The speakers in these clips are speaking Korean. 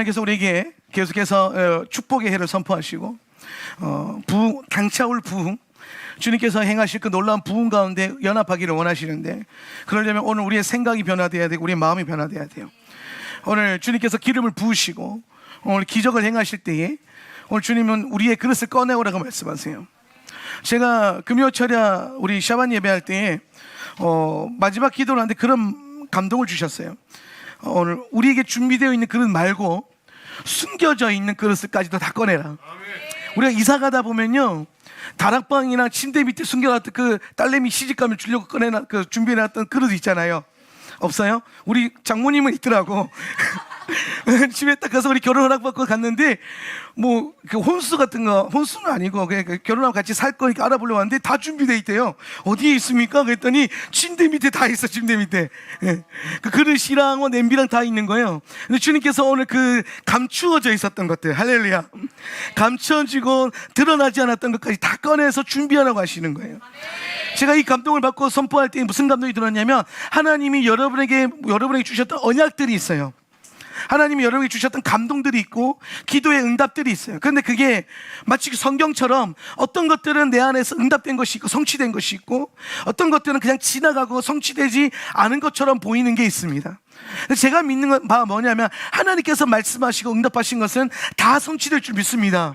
하나님께서 우리에게 계속해서 축복의 해를 선포하시고 강차올 부흥, 주님께서 행하실 그 놀라운 부흥 가운데 연합하기를 원하시는데, 그러려면 오늘 우리의 생각이 변화되어야 되고 우리의 마음이 변화되어야 돼요. 오늘 주님께서 기름을 부으시고 오늘 기적을 행하실 때에 오늘 주님은 우리의 그릇을 꺼내오라고 말씀하세요. 제가 금요철야 우리 샤반 예배할 때에 마지막 기도를 하는데 그런 감동을 주셨어요. 오늘 우리에게 준비되어 있는 그릇 말고 숨겨져 있는 그릇까지도 다 꺼내라. 우리가 이사 가다 보면요, 다락방이나 침대 밑에 숨겨놨던 그 딸내미 시집가면 주려고 준비해놨던 그릇 있잖아요. 없어요? 우리 장모님은 있더라고. 집에 딱 가서 우리 결혼 허락받고 갔는데 뭐 그 혼수 같은 거, 혼수는 아니고 그냥 결혼하고 같이 살 거니까 알아보려고 하는데 다 준비되어 있대요. 어디에 있습니까? 그랬더니 침대 밑에 다 있어. 침대 밑에. 예. 그 그릇이랑 냄비랑 다 있는 거예요. 근데 주님께서 오늘 그 감추어져 있었던 것들, 할렐루야, 감춰지고 드러나지 않았던 것까지 다 꺼내서 준비하라고 하시는 거예요. 제가 이 감동을 받고 선포할 때 무슨 감동이 들었냐면, 하나님이 여러분에게 주셨던 언약들이 있어요. 하나님이 여러분에게 주셨던 감동들이 있고 기도의 응답들이 있어요. 그런데 그게 마치 성경처럼 어떤 것들은 내 안에서 응답된 것이 있고 성취된 것이 있고, 어떤 것들은 그냥 지나가고 성취되지 않은 것처럼 보이는 게 있습니다. 제가 믿는 바가 뭐냐면, 하나님께서 말씀하시고 응답하신 것은 다 성취될 줄 믿습니다.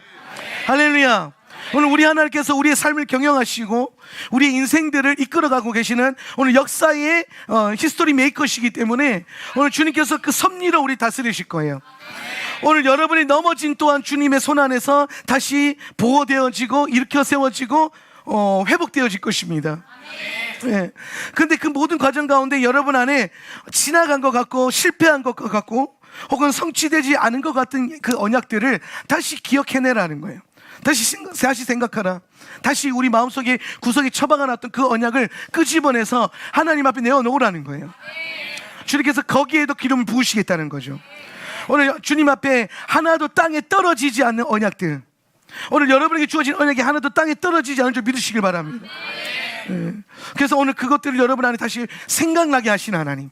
할렐루야. 오늘 우리 하나님께서 우리의 삶을 경영하시고 우리의 인생들을 이끌어가고 계시는 오늘 역사의 히스토리 메이커시기 때문에 오늘 주님께서 그 섭리로 우리 다스리실 거예요. 오늘 여러분이 넘어진 또한 주님의 손 안에서 다시 보호되어지고 일으켜 세워지고 회복되어질 것입니다. 네. 근데 그 모든 과정 가운데 여러분 안에 지나간 것 같고 실패한 것 같고 혹은 성취되지 않은 것 같은 그 언약들을 다시 기억해내라는 거예요. 다시 생각하라. 다시 우리 마음속에 구석에 처박아놨던 그 언약을 끄집어내서 하나님 앞에 내어놓으라는 거예요. 주님께서 거기에도 기름을 부으시겠다는 거죠. 오늘 주님 앞에 하나도 땅에 떨어지지 않는 언약들, 오늘 여러분에게 주어진 언약이 하나도 땅에 떨어지지 않을 줄 믿으시길 바랍니다. 네. 그래서 오늘 그것들을 여러분 안에 다시 생각나게 하시는 하나님,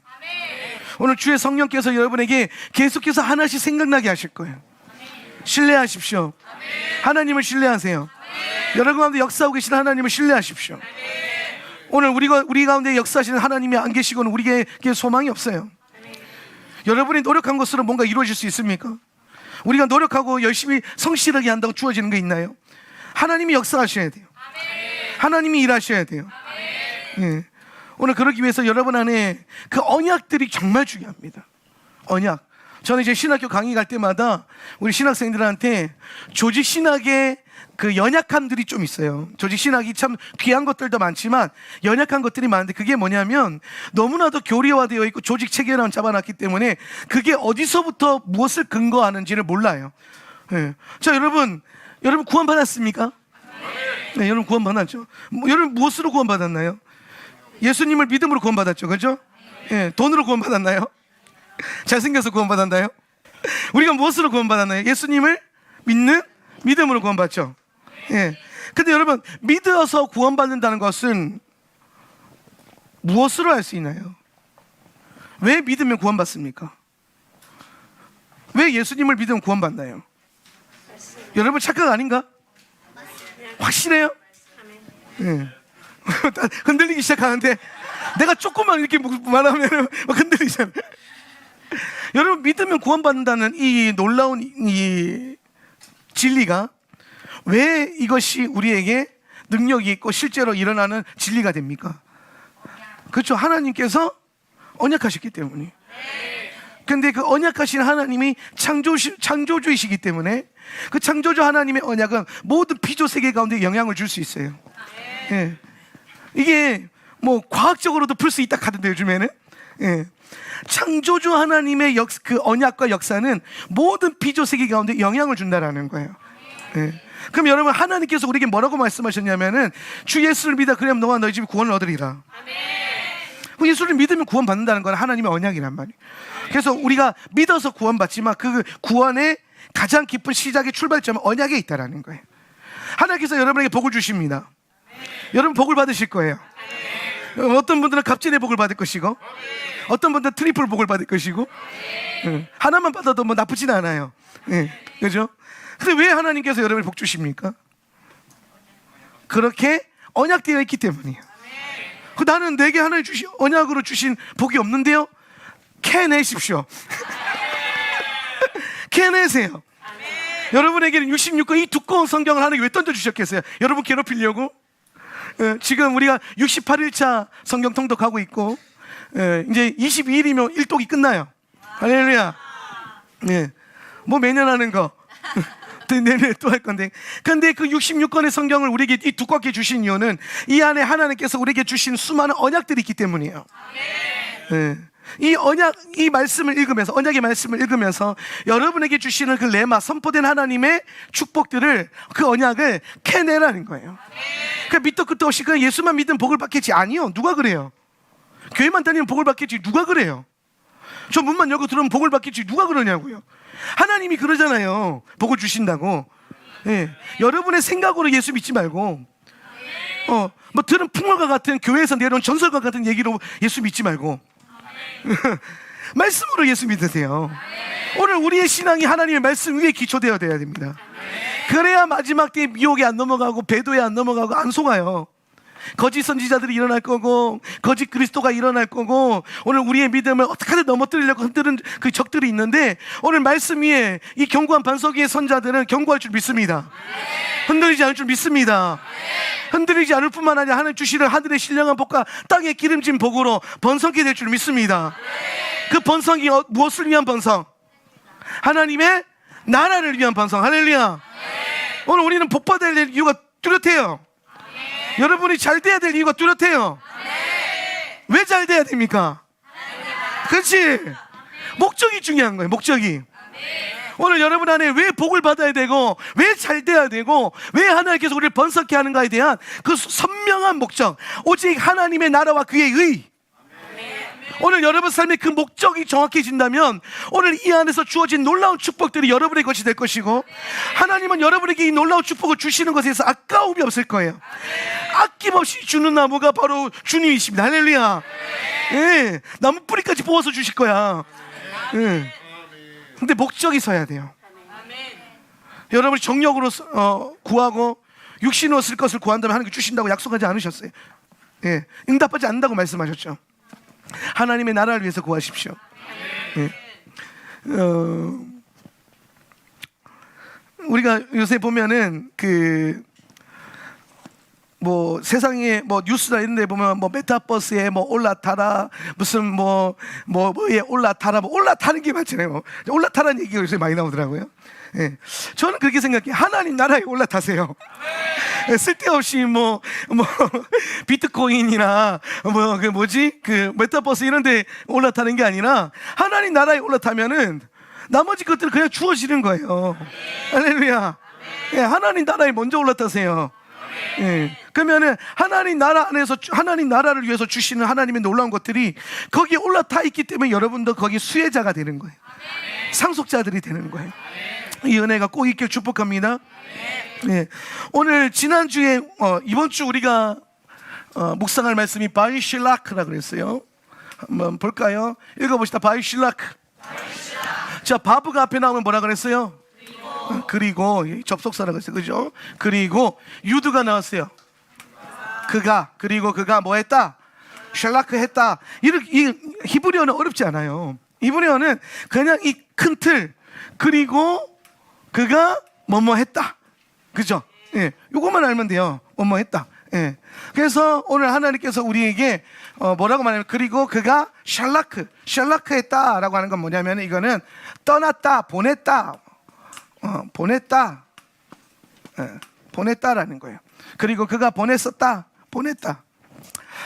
오늘 주의 성령께서 여러분에게 계속해서 하나씩 생각나게 하실 거예요. 신뢰하십시오. 하나님을 신뢰하세요. 여러분 가운데 역사하고 계시는 하나님을 신뢰하십시오. 오늘 우리 가운데 역사하시는 하나님이 안 계시고는 우리에게 소망이 없어요. 여러분이 노력한 것으로 뭔가 이루어질 수 있습니까? 우리가 노력하고 열심히 성실하게 한다고 주어지는 게 있나요? 하나님이 역사하셔야 돼요. 하나님이 일하셔야 돼요. 예. 오늘 그러기 위해서 여러분 안에 그 언약들이 정말 중요합니다. 언약. 저는 이제 신학교 강의 갈 때마다 우리 신학생들한테 조직 신학의 그 연약함들이 좀 있어요. 조직 신학이 참 귀한 것들도 많지만 연약한 것들이 많은데, 그게 뭐냐면 너무나도 교리화되어 있고 조직 체계만 잡아놨기 때문에 그게 어디서부터 무엇을 근거하는지를 몰라요. 네. 자, 여러분 구원받았습니까? 네, 여러분 구원받았죠. 여러분 무엇으로 구원받았나요? 예수님을 믿음으로 구원받았죠. 그죠? 네, 돈으로 구원받았나요? 잘생겨서 구원받았나요? 우리가 무엇으로 구원받았나요? 예수님을 믿는 믿음으로 구원받죠. 예. 근데 여러분, 믿어서 구원받는다는 것은 무엇으로 할 수 있나요? 왜 믿으면 구원받습니까? 왜 예수님을 믿으면 구원받나요? 여러분 착각 아닌가? 확실해요? 예. 흔들리기 시작하는데 내가 조금만 이렇게 말하면 흔들리잖아요. 여러분, 믿으면 구원받는다는 이 놀라운 이 진리가 왜 이것이 우리에게 능력이 있고 실제로 일어나는 진리가 됩니까? 그렇죠. 하나님께서 언약하셨기 때문에. 근데 그 언약하신 하나님이 창조주이시기 때문에 그 창조주 하나님의 언약은 모든 피조 세계 가운데 영향을 줄 수 있어요. 예. 이게 뭐 과학적으로도 풀 수 있다 하던데 요즘에는. 예. 창조주 하나님의 그 언약과 역사는 모든 피조 세계 가운데 영향을 준다라는 거예요. 예. 그럼 여러분, 하나님께서 우리에게 뭐라고 말씀하셨냐면은 주 예수를 믿어 그러면 너와 너희 집이 구원을 얻으리라. 아멘. 예수를 믿으면 구원받는다는 건 하나님의 언약이란 말이에요. 그래서 우리가 믿어서 구원받지만 그 구원의 가장 깊은 시작의 출발점은 언약에 있다라는 거예요. 하나님께서 여러분에게 복을 주십니다. 여러분 복을 받으실 거예요. 어떤 분들은 갑진의 복을 받을 것이고, 어떤 분들은 트리플 복을 받을 것이고, 하나만 받아도 뭐 나쁘진 않아요. 그죠? 근데 왜 하나님께서 여러분을 복 주십니까? 그렇게 언약되어 있기 때문이에요. 나는 내게 하나님 주신 언약으로 주신 복이 없는데요? 캐내십시오. 캐내세요. 여러분에게는 66권 이 두꺼운 성경을 하나님께 왜 던져주셨겠어요? 여러분 괴롭히려고? 지금 우리가 68일차 성경 통독하고 있고, 이제 22일이면 일독이 끝나요. 할렐루야. 뭐 매년 하는 거 내년에 또 할 건데, 근데 그 66권의 성경을 우리에게 이 두껍게 주신 이유는 이 안에 하나님께서 우리에게 주신 수많은 언약들이 있기 때문이에요. 이 언약, 이 말씀을 읽으면서, 언약의 말씀을 읽으면서 여러분에게 주시는 그 레마, 선포된 하나님의 축복들을, 그 언약을 캐내라는 거예요. 그러니까 밑도 끝도 없이 그냥 예수만 믿으면 복을 받겠지. 아니요. 누가 그래요? 교회만 다니면 복을 받겠지. 누가 그래요? 저 문만 열고 들어오면 복을 받겠지. 누가 그러냐고요? 하나님이 그러잖아요. 복을 주신다고. 여러분의 생각으로 예수 믿지 말고, 뭐 들은 풍월과 같은, 교회에서 내려온 전설과 같은 얘기로 예수 믿지 말고 말씀으로 예수 믿으세요. 오늘 우리의 신앙이 하나님의 말씀 위에 기초되어야 됩니다. 그래야 마지막 때에 미혹에 안 넘어가고 배도에 안 넘어가고 안 속아요. 거짓 선지자들이 일어날 거고, 거짓 그리스도가 일어날 거고, 오늘 우리의 믿음을 어떻게든 넘어뜨리려고 흔드는 그 적들이 있는데, 오늘 말씀 위에 이 견고한 반석 위의 선자들은 견고할 줄 믿습니다. 흔들리지 않을 줄 믿습니다. 흔들리지 않을 뿐만 아니라 하나님 주시는 하늘의 신령한 복과 땅의 기름진 복으로 번성케 될 줄 믿습니다. 그 번성이 무엇을 위한 번성? 하나님의 나라를 위한 번성. 할렐루야. 오늘 우리는 복 받아야 될 이유가 뚜렷해요. 여러분이 잘 돼야 될 이유가 뚜렷해요. 왜 잘 돼야 됩니까? 그렇지. 목적이 중요한 거예요. 목적이. 오늘 여러분 안에 왜 복을 받아야 되고, 왜 잘 돼야 되고, 왜 하나님께서 우리를 번성케 하는가에 대한 그 선명한 목적, 오직 하나님의 나라와 그의 의. 오늘 여러분 삶의 그 목적이 정확해진다면 오늘 이 안에서 주어진 놀라운 축복들이 여러분의 것이 될 것이고, 하나님은 여러분에게 이 놀라운 축복을 주시는 것에 대해서 아까움이 없을 거예요. 아낌없이 주는 나무가 바로 주님이십니다. 할렐루야. 나무 뿌리까지 뽑아서 주실 거야. 근데 목적이 서야 돼요. 여러분이 정력으로 구하고 육신으로 쓸 것을 구한다면 하나님께 주신다고 약속하지 않으셨어요. 응답하지 않는다고 말씀하셨죠. 하나님의 나라를 위해서 구하십시오. 우리가 요새 보면은 뭐 세상에 뭐 뉴스나 이런 데 보면 뭐 메타버스에 뭐 올라타라, 무슨 뭐에 올라타라, 뭐 올라타는 게 많잖아요. 올라타라는 얘기가 요새 많이 나오더라고요. 저는 그렇게 생각해요. 하나님 나라에 올라타세요. 쓸데없이 뭐 비트코인이나 그 메타버스 이런 데 올라타는 게 아니라 하나님 나라에 올라타면은 나머지 것들은 그냥 주어지는 거예요. 할렐루야. 하나님 나라에 먼저 올라타세요. 그러면은 하나님 나라 안에서 하나님 나라를 위해서 주시는 하나님의 놀라운 것들이 거기에 올라타 있기 때문에 여러분도 거기 수혜자가 되는 거예요. 상속자들이 되는 거예요. 이 은혜가 꼭 있길 축복합니다. 오늘 지난주에 이번 주 우리가 묵상할 말씀이 바이실라크라 그랬어요. 한번 볼까요? 읽어봅시다. 바이실라크. 자, 바브가 앞에 나오면 뭐라 그랬어요? 그리고 접속사라 그랬어요. 그죠? 그리고 유드가 나왔어요. 그가 뭐 했다? 샬라크 했다. 이 히브리어는 어렵지 않아요. 히브리어는 그냥 이 큰 틀, 그리고 그가 뭐뭐 했다. 그죠? 요것만 알면 돼요. 뭐뭐 했다. 그래서 오늘 하나님께서 우리에게 뭐라고 말하냐면, 그리고 그가 샬라크 했다라고 하는 건 뭐냐면, 이거는 떠났다, 보냈다, 보냈다라는 거예요. 그리고 그가 보냈다.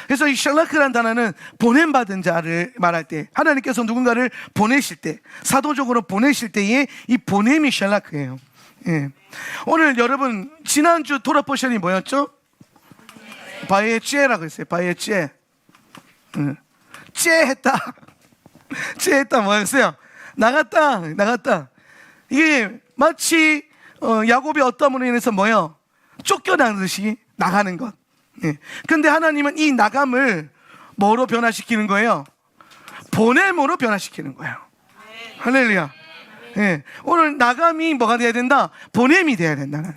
그래서 이 샬라크라는 단어는 보냄받은 자를 말할 때, 하나님께서 누군가를 보내실 때, 사도적으로 보내실 때에 이 보냄이 샬라크예요. 오늘 여러분 지난주 토라 포션이 뭐였죠? 바이에찌에라고 했어요. 바이에찌에. 찌했다. 찌했다 뭐였어요? 나갔다. 이게 마치 야곱이 어떠함으로 인해서 뭐요? 쫓겨나듯이 나가는 것. 근데 하나님은 이 나감을 뭐로 변화시키는 거예요? 보냄으로 변화시키는 거예요. 할렐루야. 예. 오늘 나감이 뭐가 돼야 된다? 보냄이 돼야 된다.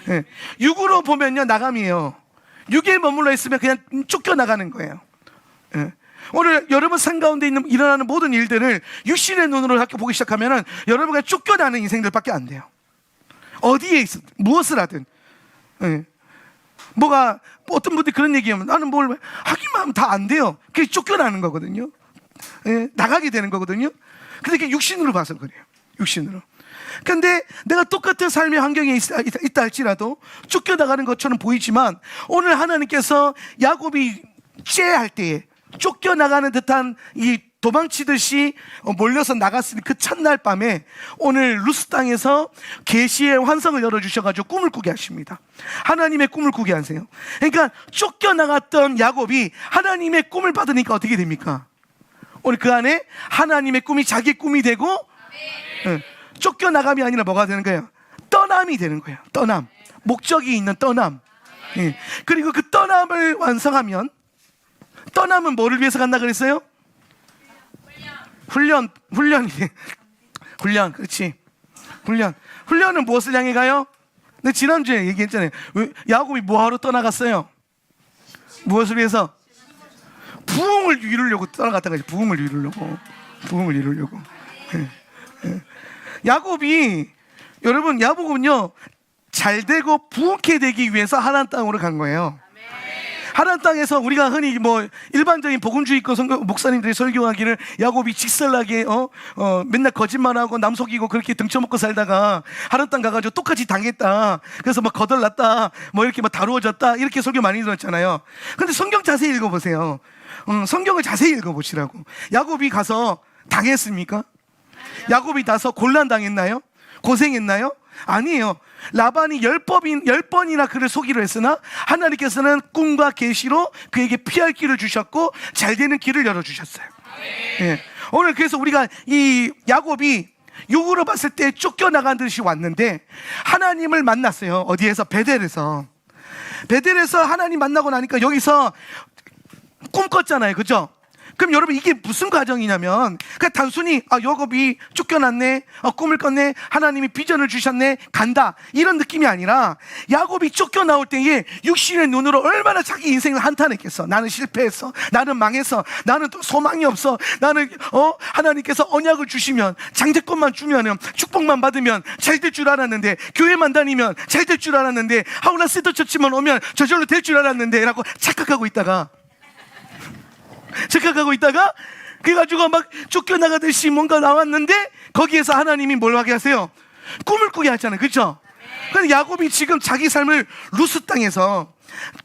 예. 육으로 보면요, 나감이에요. 육에 머물러 있으면 그냥 쫓겨나가는 거예요. 예. 오늘 여러분 삶 가운데 일어나는 모든 일들을 육신의 눈으로 이렇게 보기 시작하면은 여러분가 쫓겨나는 인생들밖에 안 돼요. 어디에 있어, 무엇을 하든. 예. 뭐가, 어떤 분들이 그런 얘기하면 나는 뭘 하기만 하면 다 안 돼요. 그게 쫓겨나는 거거든요. 예. 나가게 되는 거거든요. 근데 그게 육신으로 봐서 그래요. 육신으로. 근데 내가 똑같은 삶의 환경에 있다 할지라도 쫓겨나가는 것처럼 보이지만, 오늘 하나님께서 야곱이 째할 때에 쫓겨나가는 듯한 이 도망치듯이 몰려서 나갔으니 그 첫날 밤에 오늘 루스 땅에서 계시의 환상을 열어주셔가지고 꿈을 꾸게 하십니다. 하나님의 꿈을 꾸게 하세요. 그러니까 쫓겨나갔던 야곱이 하나님의 꿈을 받으니까 어떻게 됩니까? 오늘 그 안에 하나님의 꿈이 자기 꿈이 되고, 쫓겨나감이 아니라 뭐가 되는 거예요? 떠남이 되는 거예요. 떠남. 목적이 있는 떠남. 예. 그리고 그 떠남을 완성하면, 떠남은 뭐를 위해서 간다 그랬어요? 훈련, 그렇지. 훈련은 무엇을 향해 가요? 근데 지난주에 얘기했잖아요. 야곱이 뭐하러 떠나갔어요? 무엇을 위해서? 부흥을 이루려고 떠나갔다가 부흥을 이루려고. 예. 야곱이, 여러분, 야곱은요, 잘 되고 부흥케 되기 위해서 하나님 땅으로 간 거예요. 하나님 땅에서 우리가 흔히 뭐 일반적인 복음주의권 목사님들이 설교하기를 야곱이 직설나게 맨날 거짓말하고 남 속이고 그렇게 등쳐먹고 살다가 하나님 땅 가가지고 똑같이 당했다, 그래서 막 거덜났다, 뭐 이렇게 막 다루어졌다, 이렇게 설교 많이 들었잖아요. 근데 성경 자세히 읽어보세요. 성경을 자세히 읽어보시라고. 야곱이 가서 당했습니까? 야곱이 가서 곤란 당했나요? 고생했나요? 아니에요. 라반이 10번이나 그를 속이려 했으나 하나님께서는 꿈과 계시로 그에게 피할 길을 주셨고 잘 되는 길을 열어주셨어요. 예. 오늘 그래서 우리가 이 야곱이 육으로 봤을 때 쫓겨나간 듯이 왔는데 하나님을 만났어요. 어디에서? 베델에서 하나님 만나고 나니까 여기서 꿈 꿨잖아요. 그죠? 그럼 여러분, 이게 무슨 과정이냐면 그냥 단순히 야곱이 쫓겨났네, 꿈을 꿨네, 하나님이 비전을 주셨네, 간다, 이런 느낌이 아니라 야곱이 쫓겨나올 때에 육신의 눈으로 얼마나 자기 인생을 한탄했겠어. 나는 실패했어, 나는 망했어, 나는 또 소망이 없어, 나는 하나님께서 언약을 주시면, 장제권만 주면, 축복만 받으면 잘 될 줄 알았는데, 교회만 다니면 잘 될 줄 알았는데, 하울라 세더 처치만 오면 저절로 될 줄 알았는데 라고 착각하고 있다가 그래가지고 막 쫓겨나가듯이 뭔가 나왔는데, 거기에서 하나님이 뭘 하게 하세요? 꿈을 꾸게 하잖아요. 그렇죠? 근데 야곱이 지금 자기 삶을 루스 땅에서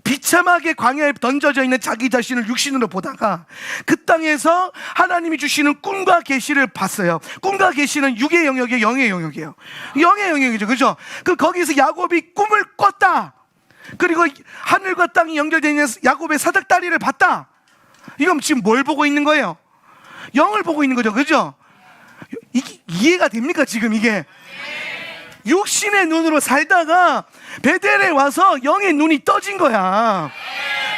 비참하게 광야에 던져져 있는 자기 자신을 육신으로 보다가 그 땅에서 하나님이 주시는 꿈과 계시를 봤어요. 꿈과 계시는 육의 영역이에요, 영의 영역이에요. 영의 영역이죠. 그렇죠? 거기서 야곱이 꿈을 꿨다. 그리고 하늘과 땅이 연결되어 있는 야곱의 사닥다리를 봤다. 이건 지금 뭘 보고 있는 거예요? 영을 보고 있는 거죠. 그죠? 이게 이해가 됩니까? 지금 이게 육신의 눈으로 살다가 베델에 와서 영의 눈이 떠진 거야.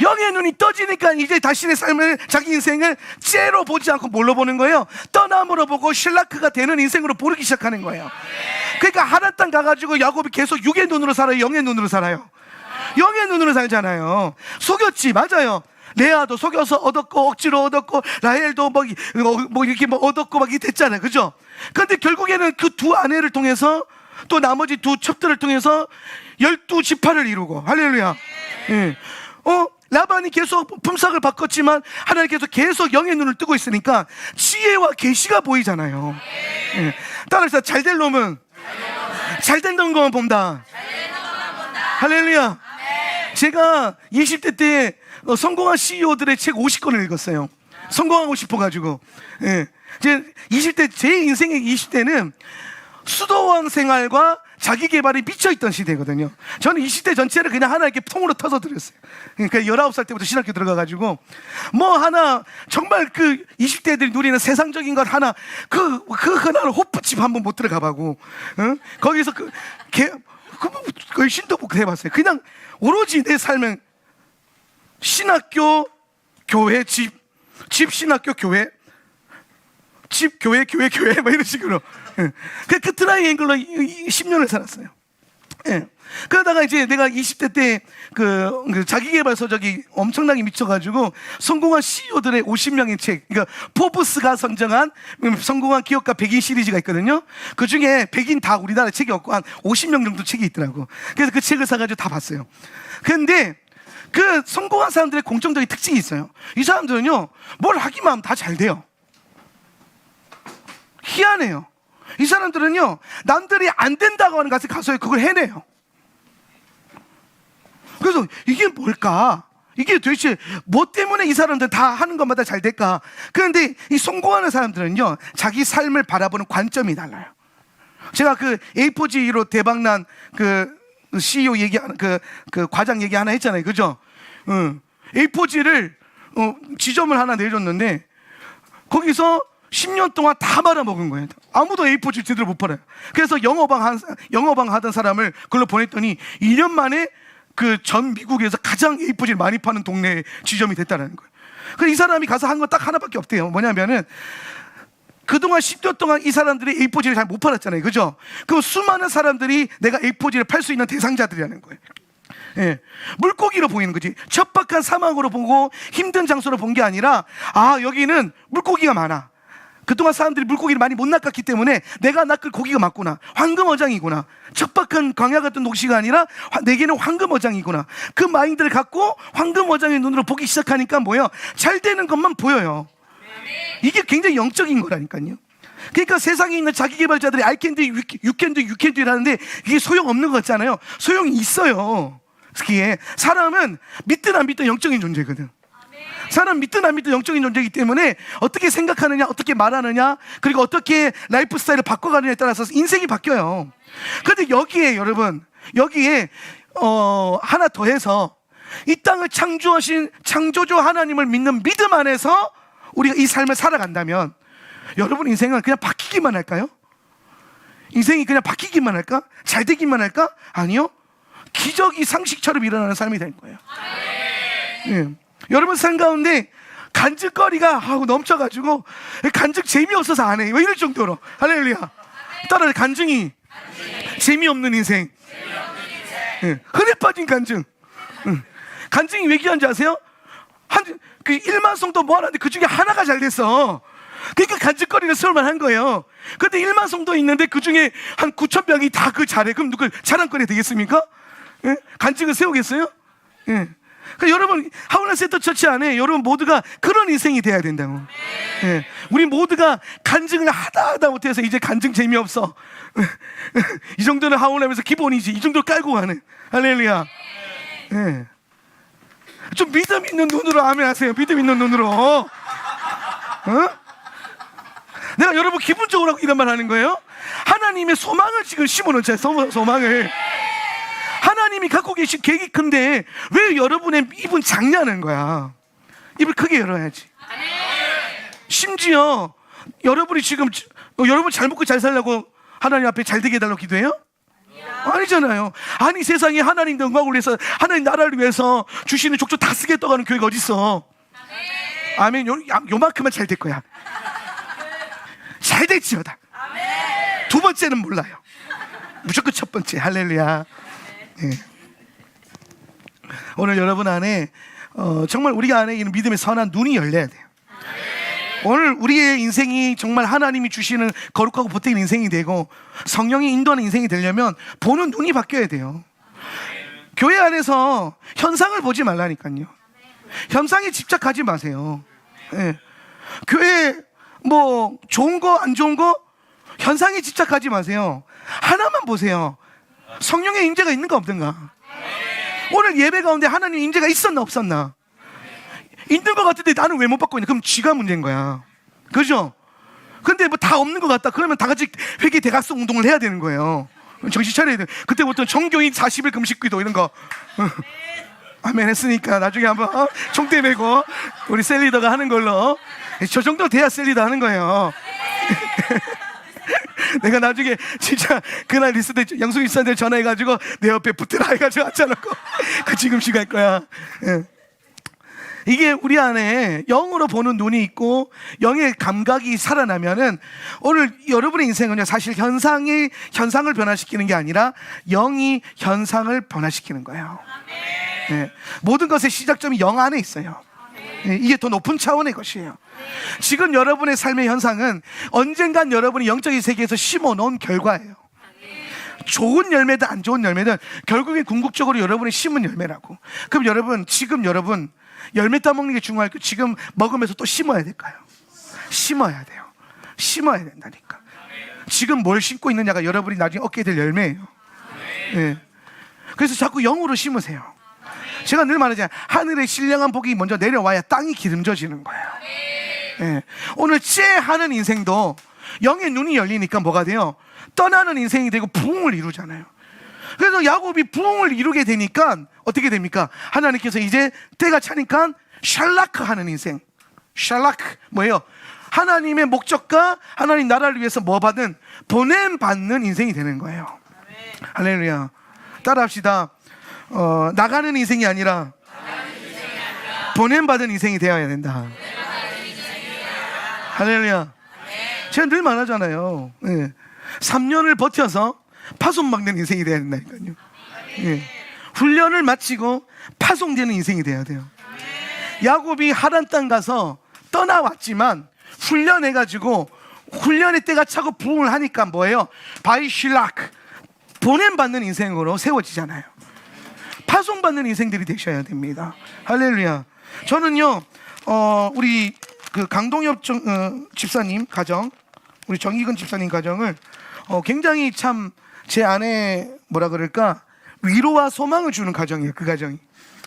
영의 눈이 떠지니까 이제 자신의 삶을, 자기 인생을 째로 보지 않고 뭘로 보는 거예요? 떠남으로 보고 실라크가 되는 인생으로 보기 시작하는 거예요. 그러니까 하나님 땅 가가지고 야곱이 계속 육의 눈으로 살아요? 영의 눈으로 살아요? 영의 눈으로 살잖아요. 속였지. 맞아요. 레아도 속여서 얻었고, 억지로 얻었고, 라헬도 뭐 이렇게 얻었고 막 이렇게 됐잖아요. 그죠? 근데 결국에는 그 두 아내를 통해서, 또 나머지 두 첩들을 통해서 12지파를 이루고, 할렐루야. 예. 라반이 계속 품삯을 바꿨지만 하나님께서 계속 영의 눈을 뜨고 있으니까 지혜와 계시가 보이잖아요. 예. 따라서 잘될 놈은 잘된 것만 본다. 할렐루야. 제가 20대 때 성공한 CEO들의 책 50권을 읽었어요. 성공하고 싶어가지고. 예. 제 인생의 20대는 수도원 생활과 자기 개발이 미쳐있던 시대거든요. 저는 20대 전체를 그냥 하나 이렇게 통으로 터져드렸어요. 그러니까 19살 때부터 신학교 들어가가지고 뭐 하나 정말 그 20대들이 누리는 세상적인 것 하나, 그 하나를 호프집 한번 못 들어가봐고, 거기서 신도 못 해봤어요. 그냥 오로지 내 삶은 신학교, 교회, 집, 집, 신학교, 교회, 집, 교회, 교회, 교회, 뭐 이런 식으로. 그 트라이앵글로 10년을 살았어요. 예. 그러다가 이제 내가 20대 때 그 자기계발서적이 엄청나게 미쳐가지고 성공한 CEO들의 50명의 책, 그러니까 포브스가 선정한 성공한 기업가 100인 시리즈가 있거든요. 그 중에 100인 다 우리나라 책이 없고 한 50명 정도 책이 있더라고. 그래서 그 책을 사가지고 다 봤어요. 근데 그 성공한 사람들의 공통적인 특징이 있어요. 이 사람들은요, 뭘 하기만 하면 다 잘 돼요. 희한해요. 이 사람들은요, 남들이 안 된다고 하는 것을 가서 그걸 해내요. 그래서 이게 뭘까? 이게 도대체 뭐 때문에 이 사람들 다 하는 것마다 잘 될까? 그런데 이 성공하는 사람들은요, 자기 삶을 바라보는 관점이 달라요. 제가 그 A4G로 대박난 그 CEO 얘기하는 그 과장 얘기 하나 했잖아요. 그죠? A4G를 지점을 하나 내줬는데 거기서 10년 동안 다 말아먹은 거예요. 아무도 A4G 제대로 못 팔아요. 그래서 영어방 하던 사람을 그걸로 보냈더니 2년 만에 그 전 미국에서 가장 A4G를 많이 파는 동네에 지점이 됐다는 거예요. 그래서 이 사람이 가서 한 건 딱 하나밖에 없대요. 뭐냐면은 그동안 10년 동안 이 사람들이 A4G를 잘 못 팔았잖아요. 그죠? 그 수많은 사람들이 내가 A4G를 팔 수 있는 대상자들이라는 거예요. 예. 물고기로 보이는 거지. 척박한 사막으로 보고 힘든 장소로 본 게 아니라, 아, 여기는 물고기가 많아. 그동안 사람들이 물고기를 많이 못 낚았기 때문에 내가 낚을 고기가 맞구나. 황금어장이구나. 척박한 광야 같은 녹시가 아니라 내게는 황금어장이구나. 그 마인드를 갖고 황금어장의 눈으로 보기 시작하니까 뭐예요? 잘 되는 것만 보여요. 이게 굉장히 영적인 거라니까요. 그러니까 세상에 있는 자기개발자들이 I can do, you can do, you can do 이라는데 이게 소용없는 것 같잖아요. 소용이 있어요. 그게 사람은 믿든 안 믿든 영적인 존재거든. 사람 믿든 안 믿든 영적인 존재이기 때문에 어떻게 생각하느냐, 어떻게 말하느냐, 그리고 어떻게 라이프 스타일을 바꿔가느냐에 따라서 인생이 바뀌어요. 그런데 여기에 여러분, 여기에 하나 더해서 이 땅을 창조하신 창조주 하나님을 믿는 믿음 안에서 우리가 이 삶을 살아간다면 여러분 인생은 그냥 바뀌기만 할까요? 인생이 그냥 바뀌기만 할까? 잘 되기만 할까? 아니요. 기적이 상식처럼 일어나는 삶이 될 거예요. 예. 여러분 삶 가운데 간증거리가 하고 넘쳐가지고 간증 재미없어서 안 해. 왜 이럴 정도로. 할렐루야. 따라서 간증이 재미없는 인생. 예. 흔해 빠진 간증. 간증이 왜 귀한지 아세요? 그 1만 성도 모아놨는데 그 중에 하나가 잘 됐어. 그러니까 간증거리를 세울만 한 거예요. 근데 1만 성도 있는데 그 중에 한 9천 명이 다 그 잘해. 그럼 누구 자랑거리 되겠습니까? 예? 간증을 세우겠어요? 예. 그러니까 여러분 하울란 센터 처치 안에 여러분 모두가 그런 인생이 돼야 된다고. 예. 우리 모두가 간증을 하다 못해서 이제 간증 재미없어. 이 정도는 하울란에서 기본이지. 이 정도 깔고 가는. 할렐루야. 예. 좀 믿음 있는 눈으로 아멘 하세요. 믿음 있는 눈으로. 내가 여러분 기분 좋으라고 이런 말 하는 거예요? 하나님의 소망을 지금 심어놓자. 소망을. 하나님이 갖고 계신 계획이 큰데 왜 여러분의 입은 작냐는 거야. 입을 크게 열어야지. 심지어 여러분이 지금 여러분 잘 먹고 잘 살려고 하나님 앞에 잘 되게 해달라고 기도해요? 아니잖아요. 아니 세상에 하나님 영광을 위해서 하나님 나라를 위해서 주시는 족족 다 쓰겠다고 하는 교회가 어딨어. 아멘. 요만큼만 잘 될 거야. 잘 될지어다. 두 번째는 몰라요. 무조건 첫 번째. 할렐루야. 네. 오늘 여러분 안에 정말 우리 안에 있는 믿음의 선한 눈이 열려야 돼요. 오늘 우리의 인생이 정말 하나님이 주시는 거룩하고 보태는 인생이 되고 성령이 인도하는 인생이 되려면 보는 눈이 바뀌어야 돼요. 교회 안에서 현상을 보지 말라니까요. 현상에 집착하지 마세요. 네. 교회 뭐 좋은 거 안 좋은 거 현상에 집착하지 마세요. 하나만 보세요. 성령의 임재가 있는가 없는가. 오늘 예배 가운데 하나님의 임재가 있었나 없었나. 있는 것 같은데 나는 왜 못 받고 있냐. 그럼 쥐가 문제인 거야. 그죠? 근데 뭐 다 없는 것 같다. 그러면 다 같이 회개 대각성 운동을 해야 되는 거예요. 정신 차려야 돼. 그때부터 정교인 40일 금식기도 이런 거 아멘 했으니까 나중에 한번 총대 메고 우리 셀리더가 하는 걸로. 저 정도 돼야 셀리더 하는 거예요. 내가 나중에 진짜 그날 있을 때 양수 입사한테 전화해가지고 내 옆에 붙으라 해가지고 앉혀놓고 같이 금식할 거야. 예. 이게 우리 안에 영으로 보는 눈이 있고 영의 감각이 살아나면은 오늘 여러분의 인생은요, 사실 현상을 변화시키는 게 아니라 영이 현상을 변화시키는 거예요. 네. 모든 것의 시작점이 영 안에 있어요. 네. 이게 더 높은 차원의 것이에요. 지금 여러분의 삶의 현상은 언젠간 여러분이 영적인 세계에서 심어놓은 결과예요. 좋은 열매든 안 좋은 열매든 결국엔 궁극적으로 여러분이 심은 열매라고. 그럼 지금 여러분 열매 따먹는 게 중요할까요? 지금 먹으면서 또 심어야 될까요? 심어야 돼요. 심어야 된다니까. 지금 뭘 심고 있느냐가 여러분이 나중에 얻게 될 열매예요. 네. 그래서 자꾸 영으로 심으세요. 제가 늘 말하잖아요. 하늘의 신령한 복이 먼저 내려와야 땅이 기름져지는 거예요. 네. 오늘 째하는 인생도 영의 눈이 열리니까 뭐가 돼요? 떠나는 인생이 되고 부흥을 이루잖아요. 그래서 야곱이 부흥을 이루게 되니까 어떻게 됩니까? 하나님께서 이제 때가 차니까 샬라크 하는 인생. 샬라크 뭐예요? 하나님의 목적과 하나님 나라를 위해서 뭐 받는? 보냄받는 인생이 되는 거예요. 할렐루야. 따라합시다. 나가는 인생이 아니라 보냄받은 인생이 되어야 된다. 할렐루야. 제가 늘 말하잖아요. 네. 3년을 버텨서 파송받는 인생이 돼야 된다니까요. 네. 훈련을 마치고 파송되는 인생이 돼야 돼요. 야곱이 하란 땅 가서 떠나왔지만 훈련해가지고 훈련의 때가 차고 부흥을 하니까 뭐예요? 바이실라크 보냄받는 인생으로 세워지잖아요. 파송받는 인생들이 되셔야 됩니다. 할렐루야. 저는요 우리 그 강동엽 집사님 가정, 우리 정익은 집사님 가정을 굉장히 참 제 안에 뭐라 그럴까 위로와 소망을 주는 가정이에요. 그 가정이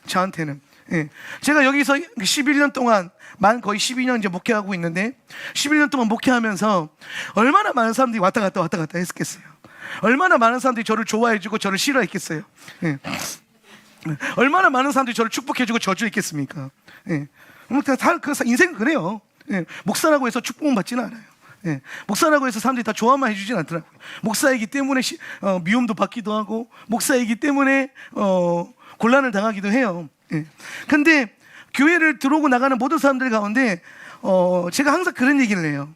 저한테는. 예. 제가 여기서 11년 동안 만 거의 12년 이제 목회하고 있는데 11년 동안 목회하면서 얼마나 많은 사람들이 왔다 갔다 했겠어요. 얼마나 많은 사람들이 저를 좋아해주고 저를 싫어했겠어요. 예. 얼마나 많은 사람들이 저를 축복해주고 저주했겠습니까? 예. 그 인생은 그래요. 예. 목사라고 해서 축복은 받지는 않아요. 예. 목사라고 해서 사람들이 다 좋아만 해주진 않더라고요. 목사이기 때문에 미움도 받기도 하고 목사이기 때문에 곤란을 당하기도 해요. 예. 근데 교회를 들어오고 나가는 모든 사람들 가운데 제가 항상 그런 얘기를 해요.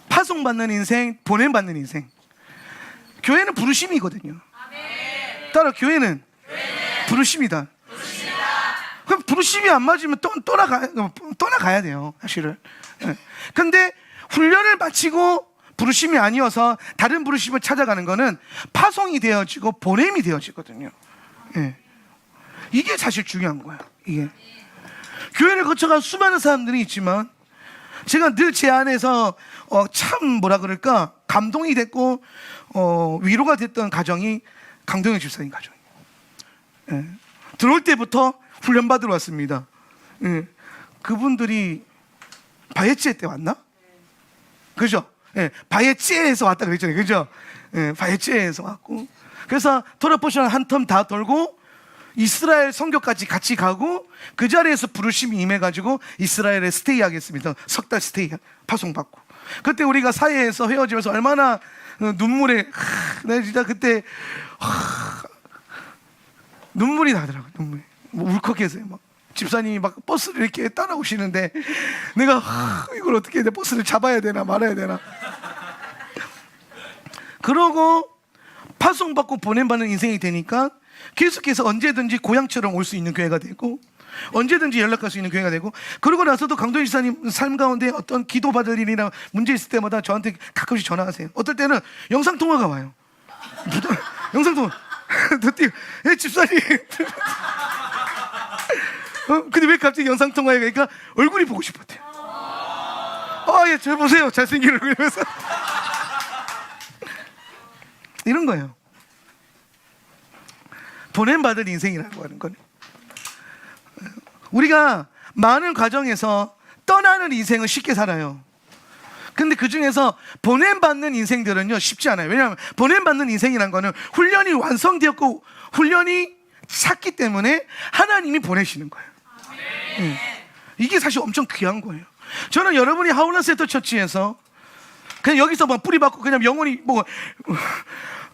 파송받는 인생, 보냄받는 인생. 교회는 부르심이거든요. 따라 교회는 부르심이다. 그럼 부르심이 안 맞으면 떠나가야 돼요, 사실은. 예. 근데 훈련을 마치고 부르심이 아니어서 다른 부르심을 찾아가는 거는 파송이 되어지고 보냄이 되어지거든요. 예. 이게 사실 중요한 거예요. 이게 교회를 거쳐간 수많은 사람들이 있지만 제가 늘 제 안에서 참 뭐라 그럴까 감동이 됐고 위로가 됐던 가정이 강동현 집사님 가정이에요. 예. 들어올 때부터 훈련받으러 왔습니다. 예. 그분들이 바예찌에 때 왔나? 그죠? 예. 바예찌에서 왔다 그랬잖아요. 그죠? 예. 바예찌에서 왔고 그래서 토라포션 한 텀 다 돌고 이스라엘 선교까지 같이 가고 그 자리에서 부르심이 임해가지고 이스라엘에 스테이 하겠습니다. 석 달 스테이 파송받고 그때 우리가 사회에서 헤어지면서 얼마나 눈물에 내가 진짜 그때 눈물이 나더라고요. 눈물이 울컥해서요. 막 집사님이 막 버스를 이렇게 따라오시는데 내가 이걸 어떻게 내 버스를 잡아야 되나 말아야 되나 그러고 파송받고 보냄받는 인생이 되니까 계속해서 언제든지 고향처럼 올 수 있는 교회가 되고 언제든지 연락할 수 있는 교회가 되고 그러고 나서도 강도현 지사님 삶 가운데 어떤 기도받을 일이나 문제 있을 때마다 저한테 가끔씩 전화하세요. 어떨 때는 영상통화가 와요. 영상통화 집사님 근데 왜 갑자기 영상통화에 가니까 얼굴이 보고 싶었대요. 예, 저 보세요. 잘생긴 얼굴이면서 이런 거예요. 보냄받을 인생이라고 하는 건 우리가 많은 과정에서 떠나는 인생은 쉽게 살아요. 근데 그 중에서 보냄받는 인생들은요 쉽지 않아요. 왜냐하면 보냄받는 인생이란 거는 훈련이 완성되었고 훈련이 찼기 때문에 하나님이 보내시는 거예요. 이게 사실 엄청 귀한 거예요. 저는 여러분이 하울란 세터 처치에서 그냥 여기서 막 뿌리 받고 그냥 영원히 뭐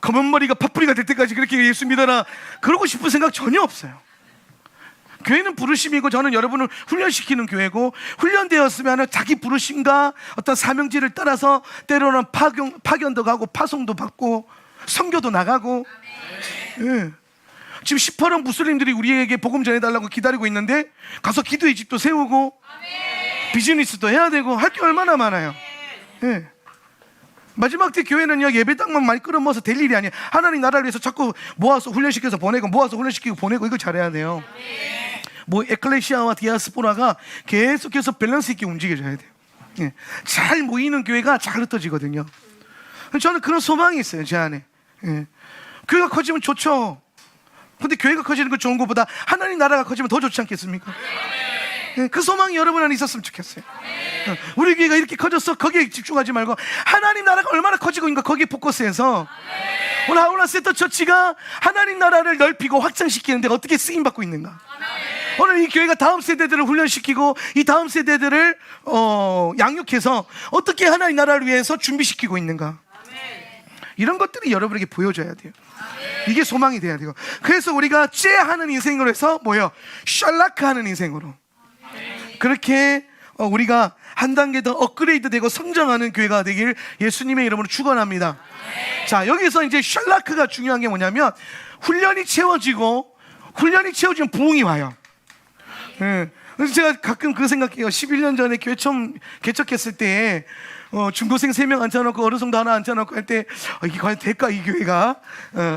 검은 머리가 팥뿌리가 될 때까지 그렇게 예수 믿어라 그러고 싶은 생각 전혀 없어요. 교회는 부르심이고 저는 여러분을 훈련시키는 교회고, 훈련되었으면 자기 부르심과 어떤 사명지를 따라서 때로는 파견도 가고 파송도 받고 선교도 나가고. 예. 지금 시퍼런 무슬림들이 우리에게 복음 전해달라고 기다리고 있는데 가서 기도의 집도 세우고 비즈니스도 해야 되고 할 게 얼마나 많아요. 예. 마지막 때 교회는요, 예배당만 많이 끌어모아서 될 일이 아니에요. 하나님 나라를 위해서 자꾸 모아서 훈련시켜서 보내고 모아서 훈련시키고 보내고, 이거 잘해야 돼요. 뭐 에클레시아와 디아스포라가 계속해서 밸런스 있게 움직여져야 돼요. 예. 잘 모이는 교회가 잘 흩어지거든요. 저는 그런 소망이 있어요, 제 안에. 예. 교회가 커지면 좋죠. 근데 교회가 커지는 건 좋은 것보다 하나님 나라가 커지면 더 좋지 않겠습니까? 예. 그 소망이 여러분 안에 있었으면 좋겠어요. 예. 우리 교회가 이렇게 커졌어, 거기에 집중하지 말고 하나님 나라가 얼마나 커지고 있는가, 거기에 포커스해서 오늘 하울라 세터 처치가 하나님 나라를 넓히고 확장시키는데 어떻게 쓰임받고 있는가. 오늘 이 교회가 다음 세대들을 훈련시키고 이 다음 세대들을 양육해서 어떻게 하나님 나라를 위해서 준비시키고 있는가. 이런 것들이 여러분에게 보여져야 돼요. 이게 소망이 돼야 돼요. 그래서 우리가 째하는 인생으로 해서 뭐예요? 샬라크하는 인생으로. 그렇게 우리가 한 단계 더 업그레이드 되고 성장하는 교회가 되길 예수님의 이름으로 축원합니다. 자, 여기서 이제 샬라크가 중요한 게 뭐냐면 훈련이 채워지면 부흥이 와요. 예. 그래서 제가 가끔 그 생각해요. 11년 전에 교회 처음 개척했을 때 중고생 3명 앉혀놓고 어르송도 하나 앉혀놓고 할 때 이게 과연 될까, 이 교회가.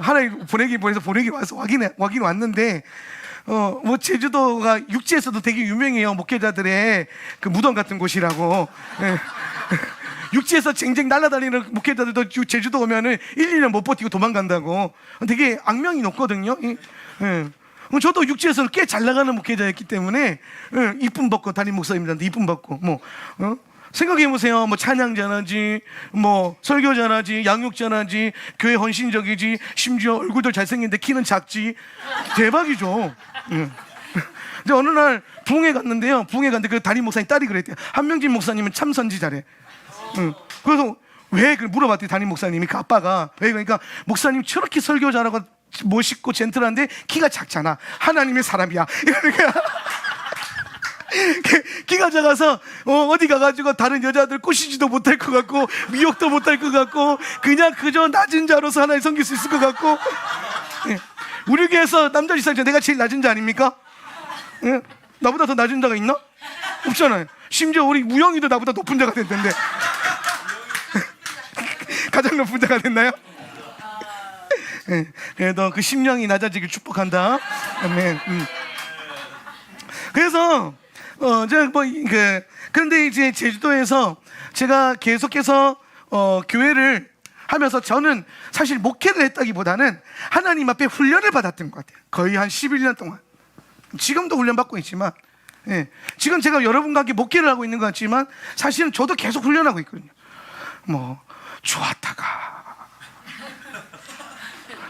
하나님 보내기 와서 확인 왔는데 뭐 제주도가 육지에서도 되게 유명해요. 목회자들의 그 무덤 같은 곳이라고. 예. 육지에서 쟁쟁 날아다니는 목회자들도 제주도 오면은 1-2년 못 버티고 도망간다고. 되게 악명이 높거든요. 예. 저도 육지에서 꽤 잘 나가는 목회자였기 때문에 이쁨 받고 담임 목사님들한테 이쁨 받고 생각해보세요. 뭐 찬양자나지, 뭐 설교자나지, 양육자나지, 교회 헌신적이지, 심지어 얼굴도 잘생긴데 키는 작지. 대박이죠. 근데 어느 날 부흥회 갔는데요. 그 담임 목사님 딸이 그랬대요. 한명진 목사님은 참 선지자래. 그래서 왜? 물어봤더니 담임 목사님이, 그 아빠가 왜? 그러니까 목사님 저렇게 설교 잘하고 멋있고 젠틀한데 키가 작잖아. 하나님의 사람이야. 이러니까 키가 작아서 어디 가가지고 다른 여자들 꼬시지도 못할 것 같고 미혹도 못할 것 같고 그냥 그저 낮은 자로서 하나님 섬길 수 있을 것 같고. 예. 우리 교회에서 남자 지사님 내가 제일 낮은 자 아닙니까? 예. 나보다 더 낮은 자가 있나? 없잖아요. 심지어 우리 우영이도 나보다 높은 자가 됐던데. 가장 높은 자가 됐나요? 예. 그래도 그 심령이 낮아지길 축복한다. 아멘. 그래서 제가 그런데 이제 제주도에서 제가 계속해서 교회를 하면서 저는 사실 목회를 했다기보다는 하나님 앞에 훈련을 받았던 것 같아요. 거의 한 11년 동안. 지금도 훈련받고 있지만, 예. 지금 제가 여러분과 함께 목회를 하고 있는 것 같지만 사실은 저도 계속 훈련하고 있거든요. 뭐 좋았다가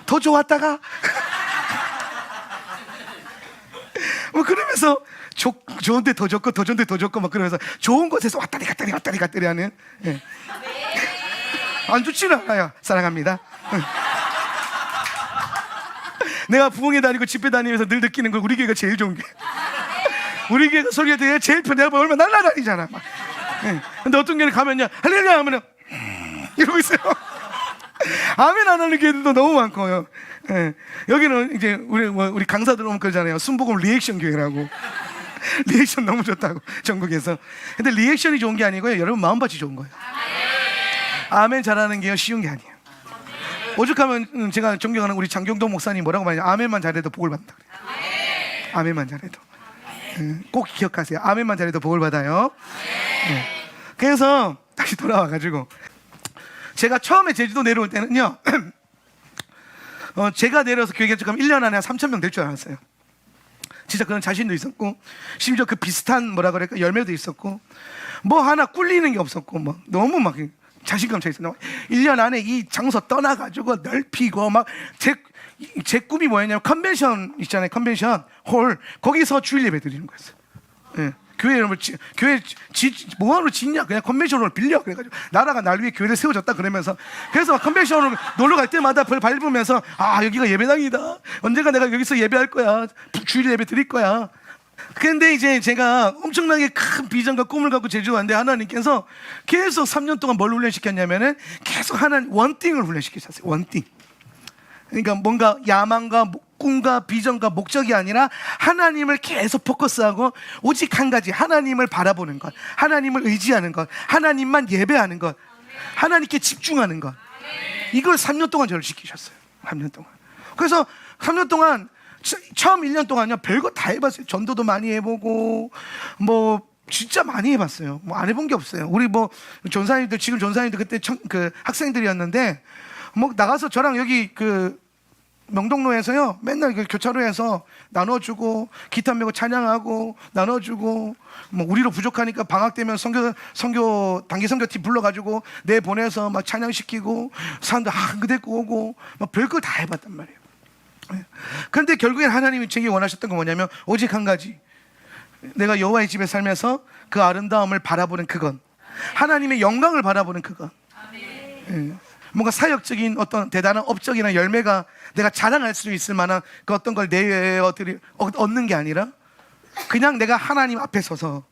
더 좋았다가 뭐 그러면서 좋은데 더 좋고 더 좋은데 더 좋고 막 그러면서 좋은 곳에서 왔다리 갔다리 하는. 예. 안 좋지는 않아요. 사랑합니다. 내가 부흥회 다니고 집회 다니면서 늘 느끼는 걸, 우리 교회가 제일 좋은 게 우리 교회가 설교 때 제일 편해. 내가 얼마나 날라다니잖아. 예. 근데 어떤 교회는 가면요 할렐루야 하면은 이러고 있어요. 아멘 안 하는 교회들도 너무 많고요. 예. 여기는 이제 우리 강사들 오면 그러잖아요. 순복음 리액션 교회라고. 리액션 너무 좋다고 전국에서. 근데 리액션이 좋은 게 아니고요, 여러분 마음밭이 좋은 거예요. 아멘 잘하는 게요 쉬운 게 아니에요. 오죽하면 제가 존경하는 우리 장경동 목사님 뭐라고 말하냐, 아멘만 잘해도 복을 받는다 그래요. 아멘만 잘해도. 꼭 기억하세요. 아멘만 잘해도 복을 받아요. 그래서 다시 돌아와가지고 제가 처음에 제주도 내려올 때는요 제가 내려서 교회 개척하면 1년 안에 한 3,000명 될 줄 알았어요. 진짜 그런 자신도 있었고, 심지어 그 비슷한 열매도 있었고, 뭐 하나 꿀리는 게 없었고, 뭐 너무 막 자신감 차 있었어요. 1년 안에 이 장소 떠나가지고 넓히고 막 제 꿈이 뭐였냐면 컨벤션 있잖아요. 컨벤션 홀, 거기서 주일 예배 드리는 거였어요. 예. 교회 이름을 뭐하러 짓냐, 그냥 컨벤션홀을 빌려. 그래가지고 나라가 날 위해 교회를 세워줬다 그러면서, 그래서 컨벤션홀 놀러 갈 때마다 벌 밟으면서 여기가 예배당이다, 언젠가 내가 여기서 예배할 거야, 주일 예배 드릴 거야, 근데 이제 제가 엄청나게 큰 비전과 꿈을 갖고 제주 왔는데 하나님께서 계속 3년 동안 뭘 훈련시켰냐면은 계속 하나님 원띵을 훈련시키셨어요. 원띵. 그러니까 뭔가 야망과 꿈과 비전과 목적이 아니라 하나님을 계속 포커스하고 오직 한 가지, 하나님을 바라보는 것, 하나님을 의지하는 것, 하나님만 예배하는 것, 하나님께 집중하는 것. 이걸 3년 동안 저를 시키셨어요. 3년 동안. 그래서 3년 동안 처음 1년 동안요 별거 다 해봤어요. 전도도 많이 해보고 뭐 진짜 많이 해봤어요. 뭐 안 해본 게 없어요. 우리 뭐 전사님들, 지금 전사님들 그때 그 학생들이었는데 뭐 나가서 저랑 여기 그 명동로에서요 맨날 그 교차로에서 나눠주고 기타 메고 찬양하고 나눠주고 뭐 우리로 부족하니까 방학 되면 선교 단기 선교팀 불러가지고 내 보내서 막 찬양시키고 사람들 한그 데리고 오고 막 별걸 다 해봤단 말이에요. 그런데 결국엔 하나님이 제게 원하셨던 건 뭐냐면 오직 한 가지, 내가 여호와의 집에 살면서 그 아름다움을 바라보는 그것, 하나님의 영광을 바라보는 그것. 뭔가 사역적인 어떤 대단한 업적이나 열매가 내가 자랑할 수 있을 만한 그 어떤 걸 내외에 얻는 게 아니라 그냥 내가 하나님 앞에 서서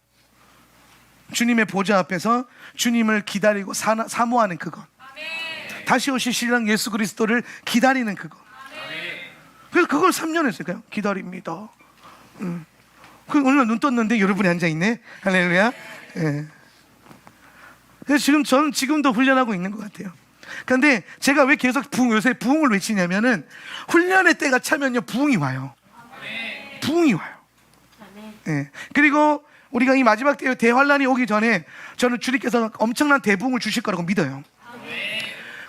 주님의 보좌 앞에서 주님을 기다리고 사모하는 그것, 다시 오실 신랑 예수 그리스도를 기다리는 그것. 그래서 그걸 3년 했어요. 기다립니다. 그 오늘 눈 떴는데 여러분이 앉아있네. 할렐루야. 예. 그래서 저는 지금도 훈련하고 있는 것 같아요. 그런데 제가 왜 계속 요새 부흥을 외치냐면은 훈련의 때가 차면요 부흥이 와요. 부흥이 와요. 예. 그리고 우리가 이 마지막 때 대환란이 오기 전에 저는 주님께서 엄청난 대부흥을 주실 거라고 믿어요.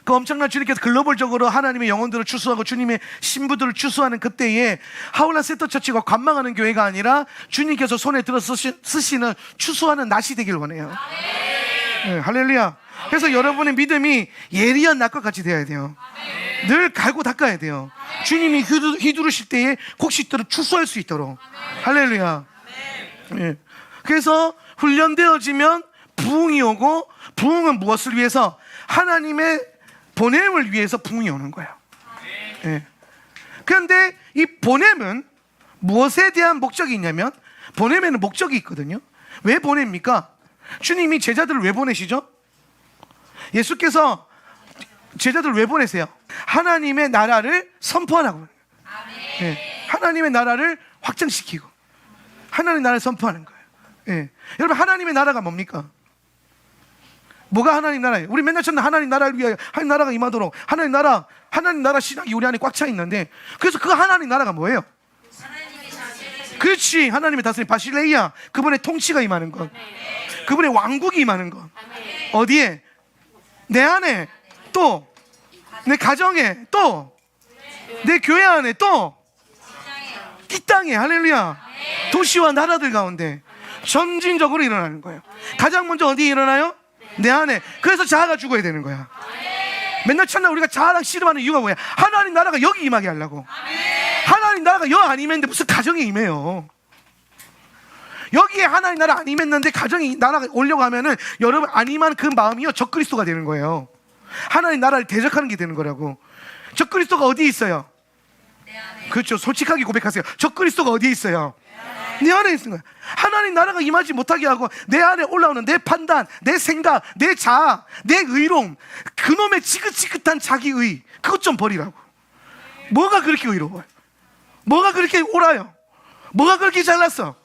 그 엄청난 주님께서 글로벌적으로 하나님의 영혼들을 추수하고 주님의 신부들을 추수하는 그때에 하울라 세터처치가 관망하는 교회가 아니라 주님께서 손에 들어 쓰시는 추수하는 낫이 되길 원해요. 네, 할렐루야. 그래서 여러분의 믿음이 예리한 낫과 같이 되어야 돼요. 늘 갈고 닦아야 돼요. 주님이 휘두르실 때에 곡식들을 추수할 수 있도록. 할렐루야. 네. 그래서 훈련되어지면 부흥이 오고, 부흥은 무엇을 위해서? 하나님의 보냄을 위해서 부흥이 오는 거예요. 네. 그런데 이 보냄은 무엇에 대한 목적이 있냐면, 보냄에는 목적이 있거든요. 왜 보냅니까? 주님이 제자들을 왜 보내시죠? 예수께서 제자들을 왜 보내세요? 하나님의 나라를 선포하라고. 네. 하나님의 나라를 확장시키고 하나님의 나라를 선포하는 거예요. 네. 여러분, 하나님의 나라가 뭡니까? 뭐가 하나님 나라예요? 우리 맨날 찾는 하나님 나라를 위하여 하나님 나라가 임하도록, 하나님 나라 신학이 우리 안에 꽉 차 있는데, 그래서 그 하나님 나라가 뭐예요? 그렇지, 하나님의 다스림, 바실레이아, 그분의 통치가 임하는 것, 그분의 왕국이 임하는 것. 어디에? 내 안에, 또 내 가정에, 또 내 교회 안에, 또 이 땅에. 할렐루야. 도시와 나라들 가운데 점진적으로 일어나는 거예요. 가장 먼저 어디에 일어나요? 내 안에. 그래서 자아가 죽어야 되는 거야. 맨날 찾나 우리가 자아랑 씨름하는 이유가 뭐야? 하나님 나라가 여기 임하게 하려고. 하나님 나라가 여기 안 임했는데 무슨 가정에 임해요? 여기에 하나님 나라 안 임했는데 가정에 나라가 오려고 하면은 여러분 안 임한 그 마음이요 적그리스도가 되는 거예요. 하나님 나라를 대적하는 게 되는 거라고. 적그리스도가 어디에 있어요? 그렇죠. 솔직하게 고백하세요. 적그리스도가 어디에 있어요? 내 안에 있는 거야. 하나님 나라가 임하지 못하게 하고 내 안에 올라오는 내 판단, 내 생각, 내 자아, 내 의로움, 그놈의 지긋지긋한 자기의, 그것 좀 버리라고. 뭐가 그렇게 의로워요? 뭐가 그렇게 옳아요? 뭐가 그렇게 잘났어?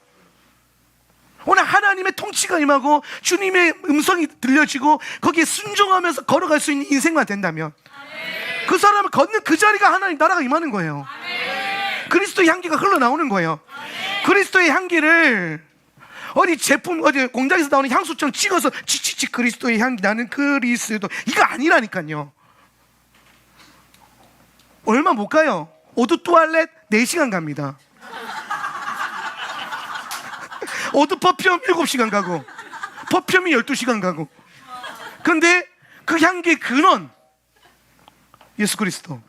오늘 하나님의 통치가 임하고 주님의 음성이 들려지고 거기에 순종하면서 걸어갈 수 있는 인생만 된다면 그 사람을 걷는 그 자리가 하나님 나라가 임하는 거예요. 그리스도의 향기가 흘러나오는 거예요. 그리스도의 향기를 어디 제품, 어디 공장에서 나오는 향수처럼 찍어서 치치치 그리스도의 향기, 나는 그리스도, 이거 아니라니까요. 얼마 못 가요. 오드 투알렛 4시간 갑니다. 오드 퍼퓸 7시간 가고 퍼퓸이 12시간 가고. 근데 그 향기의 근원 예수 그리스도,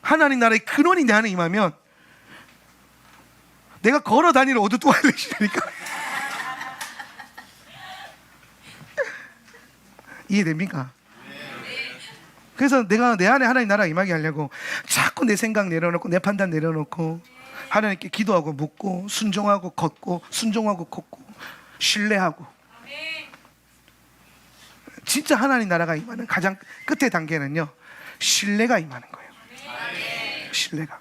하나님 나라의 근원이 내 안에 임하면 내가 걸어 다니는 오드 투알렛이니까. 이해됩니까? 그래서 내가 내 안에 하나님 나라 임하게 하려고 자꾸 내 생각 내려놓고 내 판단 내려놓고 하나님께 기도하고 묻고 순종하고 걷고 순종하고 걷고 신뢰하고. 진짜 하나님 나라가 임하는 가장 끝의 단계는요, 신뢰가 임하는 거예요. 신뢰가.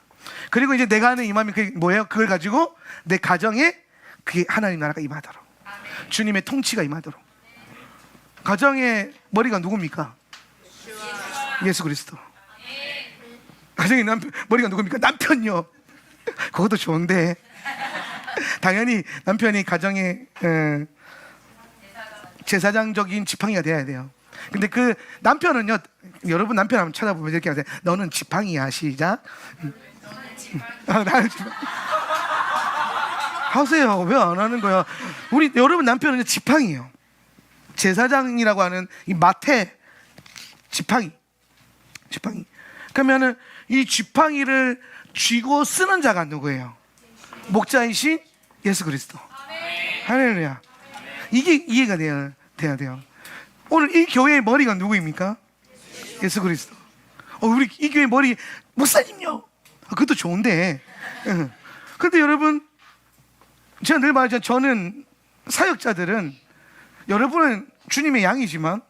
그리고 이제 내가 하는 임함이 그게 뭐예요? 그걸 가지고 내 가정에 그게 하나님 나라가 임하도록, 주님의 통치가 임하도록. 가정의 머리가 누굽니까? 예수 그리스도. 가정의 머리가 누굽니까? 남편요. 그것도 좋은데 당연히 남편이 가정의 제사장적인 지팡이가 돼야 돼요. 근데 그 남편은요, 여러분 남편 한번 찾아보면 이렇게 하세요. 너는 지팡이야. 시작. 나는 지팡이. 하세요. 왜 안 하는 거야? 우리 여러분 남편은 지팡이에요. 제사장이라고 하는 이 마태 지팡이. 그러면은 이 지팡이를 쥐고 쓰는 자가 누구예요? 목자이신 예수 그리스도. 할렐루야. 이게 이해가 돼야 돼요. 오늘 이 교회의 머리가 누구입니까? 예수 그리스도. 우리 이 교회 머리 목사님요. 그것도 좋은데. 그런데 여러분, 제가 늘 말하잖아요. 저는 사역자들은, 여러분은 주님의 양이지만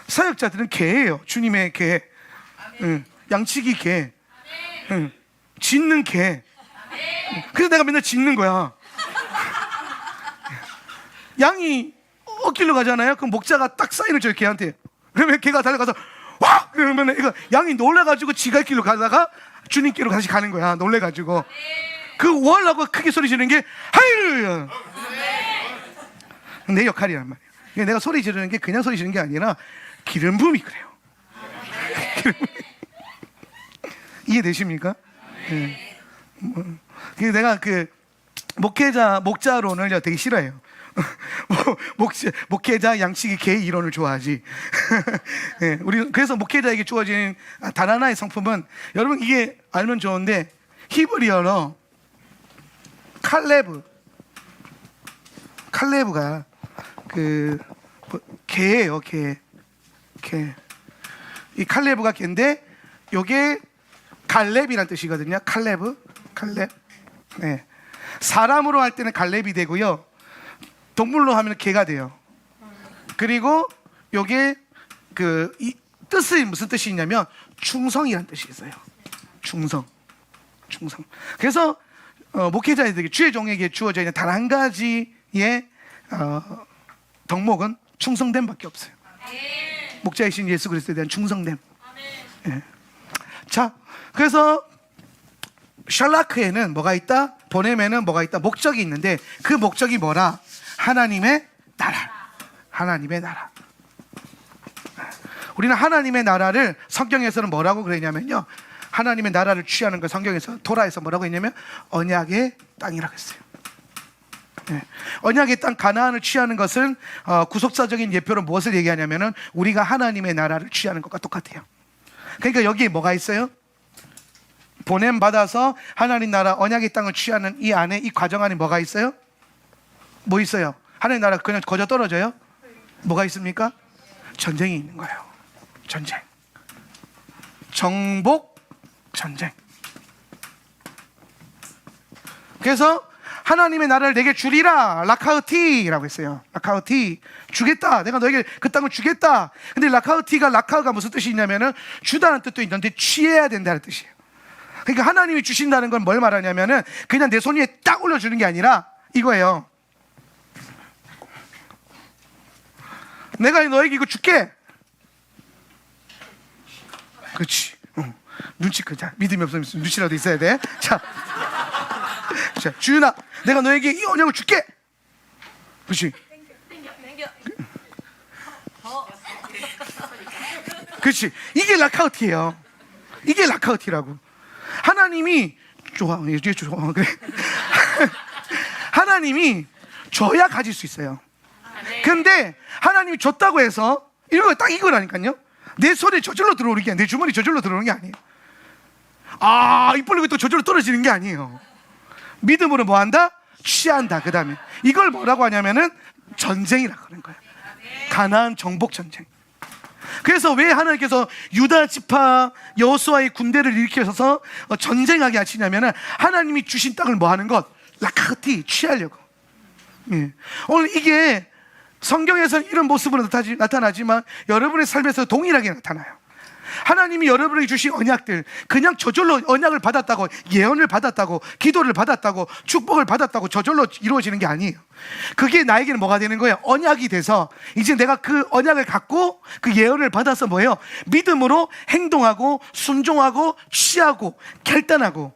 사역자들은 개예요. 주님의 개. 양치기 개. 짖는 개. 그래서 내가 맨날 짖는 거야. 양이 엇길로 가잖아요. 그럼 목자가 딱 사인을 줘요, 개한테. 그러면 개가 달려가서 와! 그러면 이거 양이 놀라가지고 지가 길로 가다가 주님께로 다시 가는 거야. 놀래가지고. 그 월라고 크게 소리 지르는 게 할렐루야. 내 역할이란 말이야. 내가 소리 지르는 게 그냥 소리 지르는 게 아니라 기름 부음이 그래요. 이해되십니까? 네. 내가 그 목자론을 되게 싫어해요. 목회자 양치기 개 이론을 좋아하지. 네, 우리 그래서 목회자에게 주어지는 단 하나의 성품은, 여러분 이게 알면 좋은데, 히브리어로 칼레브가 그 개예요. 개. 이 칼레브가 개인데 요게 갈렙이란 뜻이거든요. 칼렙. 네. 사람으로 할 때는 갈렙이 되고요. 동물로 하면 개가 돼요. 그리고 요게 이 뜻이 무슨 뜻이 있냐면 충성이란 뜻이 있어요. 충성. 그래서 목회자들에게, 주의 종에게 주어져 있는 단 한 가지의 덕목은 충성됨밖에 없어요. 목자이신 예수 그리스도에 대한 충성됨. 네. 자, 그래서 샬라크에는 뭐가 있다? 보냄에는 뭐가 있다? 목적이 있는데, 그 목적이 뭐라? 하나님의 나라. 우리는 하나님의 나라를 성경에서는 뭐라고 그러냐면요, 하나님의 나라를 취하는 걸 성경에서, 토라에서 뭐라고 했냐면 언약의 땅이라고 했어요. 네. 언약의 땅 가나안을 취하는 것은 구속사적인 예표로 무엇을 얘기하냐면은 우리가 하나님의 나라를 취하는 것과 똑같아요. 그러니까 여기에 뭐가 있어요? 보냄 받아서 하나님 나라 언약의 땅을 취하는 이 안에, 이 과정 안에 뭐가 있어요? 뭐 있어요? 하나님 나라 그냥 거저 떨어져요? 뭐가 있습니까? 전쟁이 있는 거예요. 전쟁. 정복 전쟁. 그래서 하나님의 나라를 내게 주리라, 라카우티라고 했어요. 라카우티, 주겠다. 내가 너에게 그 땅을 주겠다. 근데 라카가 무슨 뜻이 있냐면은 주다는 뜻도 있는데 취해야 된다는 뜻이에요. 그러니까 하나님이 주신다는 건 뭘 말하냐면은 그냥 내 손 위에 딱 올려주는 게 아니라 이거예요. 내가 너에게 이거 줄게. 그렇지. 눈치 크자. 믿음이 없으면 눈치라도 있어야 돼. 자, 주윤아, 내가 너에게 이 언약을 줄게. 그렇지. 그렇지. 이게 라카우티예요. 이게 라카우티라고. 하나님이 그래. 하나님이 줘야 가질 수 있어요. 근데 하나님이 줬다고 해서 이거 딱 이거라니까요. 내 손에 저절로 들어오는 게 아니에요. 내 주머니 저절로 들어오는 게 아니에요. 입 벌리고 또 저절로 떨어지는 게 아니에요. 믿음으로 뭐 한다? 취한다. 그 다음에 이걸 뭐라고 하냐면은 전쟁이라고 하는 거예요. 가나안 정복 전쟁. 그래서 왜 하나님께서 유다 지파 여호수아의 군대를 일으켜서 전쟁하게 하시냐면은 하나님이 주신 땅을 뭐 하는 것? 라카티 취하려고. 예. 오늘 이게 성경에서는 이런 모습으로 나타나지만 여러분의 삶에서 동일하게 나타나요. 하나님이 여러분에게 주신 언약들, 그냥 저절로 언약을 받았다고, 예언을 받았다고, 기도를 받았다고, 축복을 받았다고 저절로 이루어지는 게 아니에요. 그게 나에게는 뭐가 되는 거예요? 언약이 돼서 이제 내가 그 언약을 갖고 그 예언을 받아서 뭐예요? 믿음으로 행동하고 순종하고 취하고 결단하고,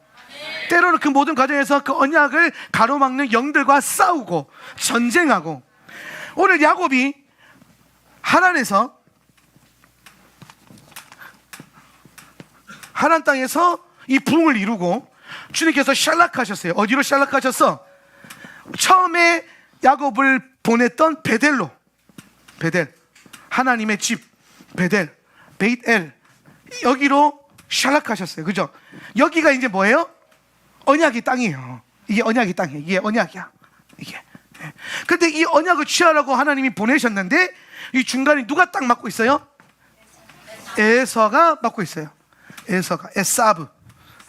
때로는 그 모든 과정에서 그 언약을 가로막는 영들과 싸우고 전쟁하고. 오늘 야곱이 하란에서, 하란 땅에서 이 부흥을 이루고 주님께서 샬락하셨어요. 어디로 샬락하셨어? 처음에 야곱을 보냈던 베델로, 베델, 하나님의 집 베델, 베이트엘, 여기로 샬락하셨어요. 그죠? 여기가 이제 뭐예요? 언약의 땅이에요. 이게 언약의 땅이에요. 이게 언약이야. 이게. 근데 이 언약을 취하라고 하나님이 보내셨는데 이 중간에 누가 딱 맡고 있어요? 에서가 맡고 있어요. 에서가, 에사브,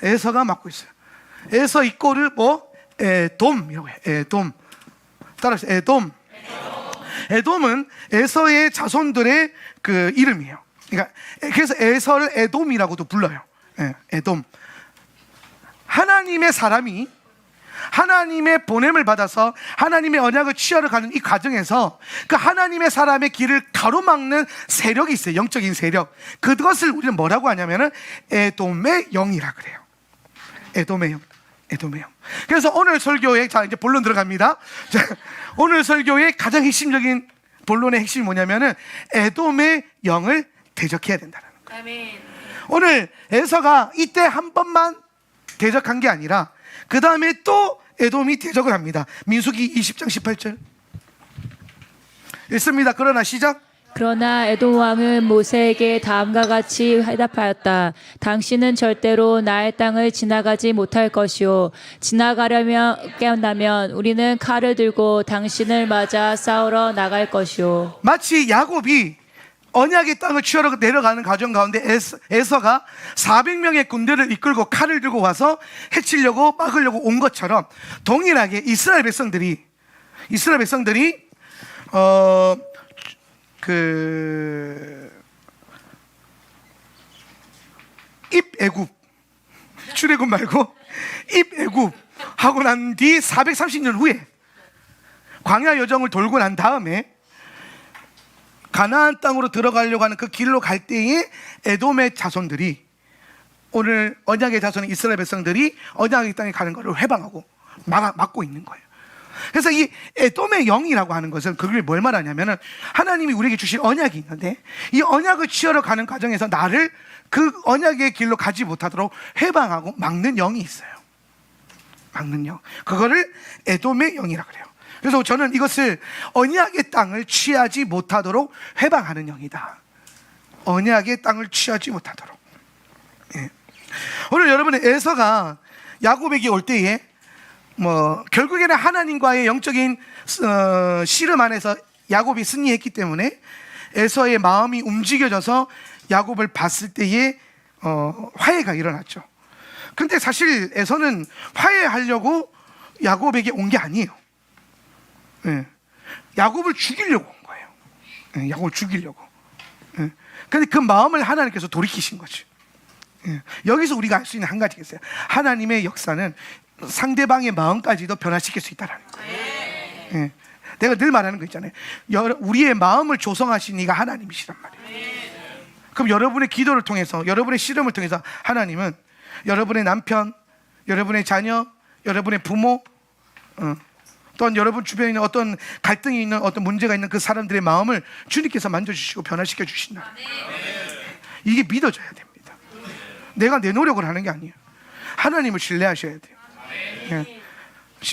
에서가 맡고 있어요. 에서 이꼬르 뭐? 에돔이라고 해요. 에돔. 따라서 에돔. 에돔은 에서의 자손들의 그 이름이에요. 그러니까 그래서 에서를 에돔이라고도 불러요. 에돔. 하나님의 사람이 하나님의 보냄을 받아서 하나님의 언약을 취하러 가는 이 과정에서 그 하나님의 사람의 길을 가로막는 세력이 있어요. 영적인 세력. 그것을 우리는 뭐라고 하냐면은 에돔의 영이라 그래요. 에돔의 영. 에돔의 영. 그래서 오늘 설교에, 자, 이제 본론 들어갑니다. 자, 오늘 설교의 가장 핵심적인 본론의 핵심이 뭐냐면은 에돔의 영을 대적해야 된다는 거예요. 아멘. 오늘 에서가 이때 한 번만 대적한 게 아니라 그 다음에 또 에돔이 대적을 합니다. 민수기 20장 18절 읽습니다. 그러나 시작. 그러나 에돔 왕은 모세에게 다음과 같이 대답하였다. 당신은 절대로 나의 땅을 지나가지 못할 것이요, 지나가려면 깨어나면 우리는 칼을 들고 당신을 맞아 싸우러 나갈 것이요. 마치 야곱이 언약의 땅을 취하러 내려가는 과정 가운데 에서가 400명의 군대를 이끌고 칼을 들고 와서 해치려고 막으려고 온 것처럼 동일하게 이스라엘 백성들이 입애굽, 출애굽 말고 입애굽 하고 난 뒤 430년 후에 광야 여정을 돌고 난 다음에 가나안 땅으로 들어가려고 하는 그 길로 갈 때에 에돔의 자손들이, 오늘 언약의 자손인 이스라엘 백성들이 언약의 땅에 가는 것을 회방하고 막고 있는 거예요. 그래서 이 에돔의 영이라고 하는 것은 그걸 뭘 말하냐면은 하나님이 우리에게 주신 언약이 있는데 이 언약을 취하러 가는 과정에서 나를 그 언약의 길로 가지 못하도록 회방하고 막는 영이 있어요. 막는 영. 그거를 에돔의 영이라 그래요. 그래서 저는 이것을 언약의 땅을 취하지 못하도록 회방하는 영이다. 언약의 땅을 취하지 못하도록. 예. 오늘 여러분의 에서가 야곱에게 올 때에 결국에는 하나님과의 영적인 씨름 안에서 야곱이 승리했기 때문에 에서의 마음이 움직여져서 야곱을 봤을 때에 화해가 일어났죠. 그런데 사실 에서는 화해하려고 야곱에게 온 게 아니에요. 예. 야곱을 죽이려고 온 거예요. 예. 야곱을 죽이려고. 예. 그런데 그 마음을 하나님께서 돌이키신 거죠. 예. 여기서 우리가 알 수 있는 한 가지가 있어요. 하나님의 역사는 상대방의 마음까지도 변화시킬 수 있다는 거예요. 예. 내가 늘 말하는 거 있잖아요. 우리의 마음을 조성하신 이가 하나님이시란 말이에요. 그럼 여러분의 기도를 통해서, 여러분의 씨름을 통해서 하나님은 여러분의 남편, 여러분의 자녀, 여러분의 부모, 또한 여러분 주변에 있는 어떤 갈등이 있는, 어떤 문제가 있는 그 사람들의 마음을 주님께서 만져주시고 변화시켜 주신다. 이게 믿어져야 됩니다. 내가 내 노력을 하는 게 아니에요. 하나님을 신뢰하셔야 돼요. 예.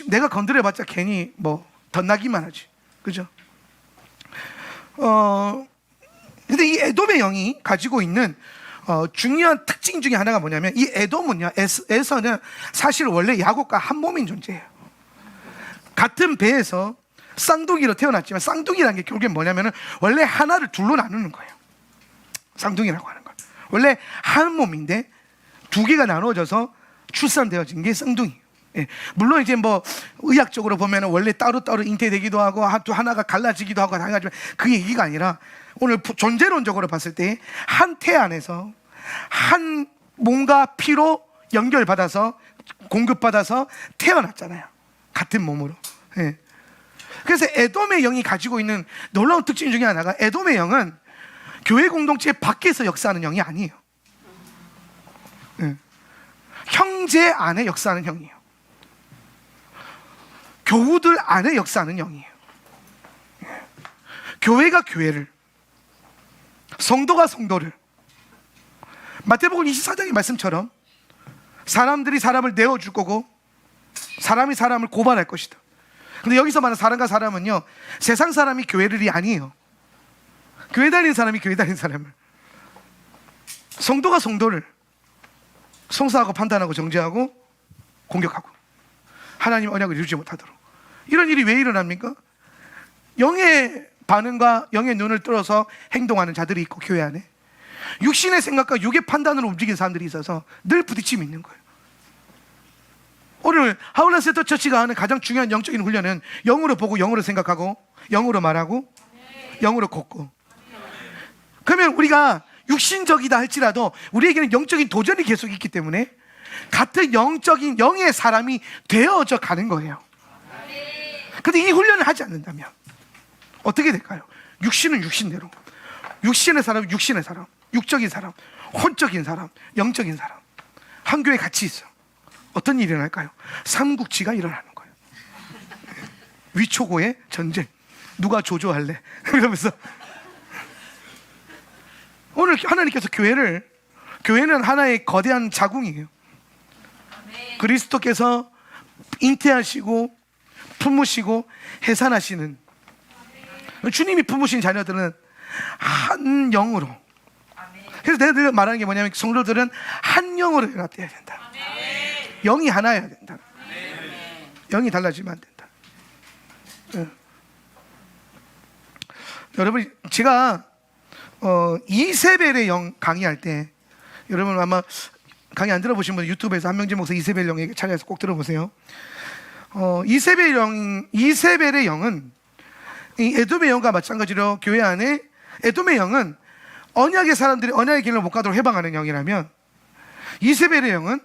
내가 건드려봤자 괜히 덧나기만 하지. 그죠? 근데 이 에돔의 영이 가지고 있는 중요한 특징 중에 하나가 뭐냐면, 이 에돔은요, 에서는 사실 원래 야곱과 한 몸인 존재예요. 같은 배에서 쌍둥이로 태어났지만 쌍둥이라는 게 결국엔 뭐냐면은 원래 하나를 둘로 나누는 거예요. 쌍둥이라고 하는 거예요. 원래 한 몸인데 두 개가 나눠져서 출산되어진 게 쌍둥이. 예. 물론 이제 뭐 의학적으로 보면 원래 따로따로 잉태되기도 하고 또 하나가 갈라지기도 하고 당연하지만 그 얘기가 아니라 오늘 존재론적으로 봤을 때 한 태 안에서 한 몸과 피로 연결받아서 공급받아서 태어났잖아요. 같은 몸으로. 예. 그래서 에돔의 영이 가지고 있는 놀라운 특징 중에 하나가 에돔의 영은 교회 공동체 밖에서 역사하는 영이 아니에요. 예. 형제 안에 역사하는 영이에요. 교우들 안에 역사하는 영이에요. 예. 교회가 교회를, 성도가 성도를, 마태복음 24장의 말씀처럼 사람들이 사람을 내어줄 거고 사람이 사람을 고발할 것이다. 근데 여기서 말하는 사람과 사람은요, 세상 사람이 교회를이 아니에요. 교회 다니는 사람이 교회 다니는 사람을, 성도가 성도를 송사하고 판단하고 정죄하고 공격하고 하나님 언약을 이루지 못하도록. 이런 일이 왜 일어납니까? 영의 반응과 영의 눈을 뚫어서 행동하는 자들이 있고 교회 안에 육신의 생각과 육의 판단으로 움직이는 사람들이 있어서 늘 부딪힘이 있는 거예요. 오늘 하울라 세터 처치가 하는 가장 중요한 영적인 훈련은 영으로 보고 영으로 생각하고 영으로 말하고 영으로 걷고. 그러면 우리가 육신적이다 할지라도 우리에게는 영적인 도전이 계속 있기 때문에 같은 영적인 영의 사람이 되어져 가는 거예요. 근데 이 훈련을 하지 않는다면 어떻게 될까요? 육신은 육신대로, 육신의 사람은 육신의 사람, 육적인 사람, 혼적인 사람, 영적인 사람 한 교회에 같이 있어. 어떤 일이 일어날까요? 삼국지가 일어나는 거예요. 위초고의 전쟁. 누가 조조할래? 이러면서 오늘 하나님께서 교회는 하나의 거대한 자궁이에요. 그리스도께서 잉태하시고 품으시고 해산하시는, 주님이 품으신 자녀들은 한 영으로. 그래서 내가 늘 말하는 게 뭐냐면 성도들은 한 영으로 연합되어야 된다. 영이 하나여야 된다. 영이 달라지면 안 된다. 여러분, 제가 이세벨의 영 강의할 때, 여러분 아마 강의 안 들어보신 분 유튜브에서 한명진 목사 이세벨 영에게 찾아서 꼭 들어보세요. 이세벨의 영은 이 에돔의 영과 마찬가지로 교회 안에 에돔의 영은 언약의 사람들이 언약의 길로 못 가도록 해방하는 영이라면, 이세벨의 영은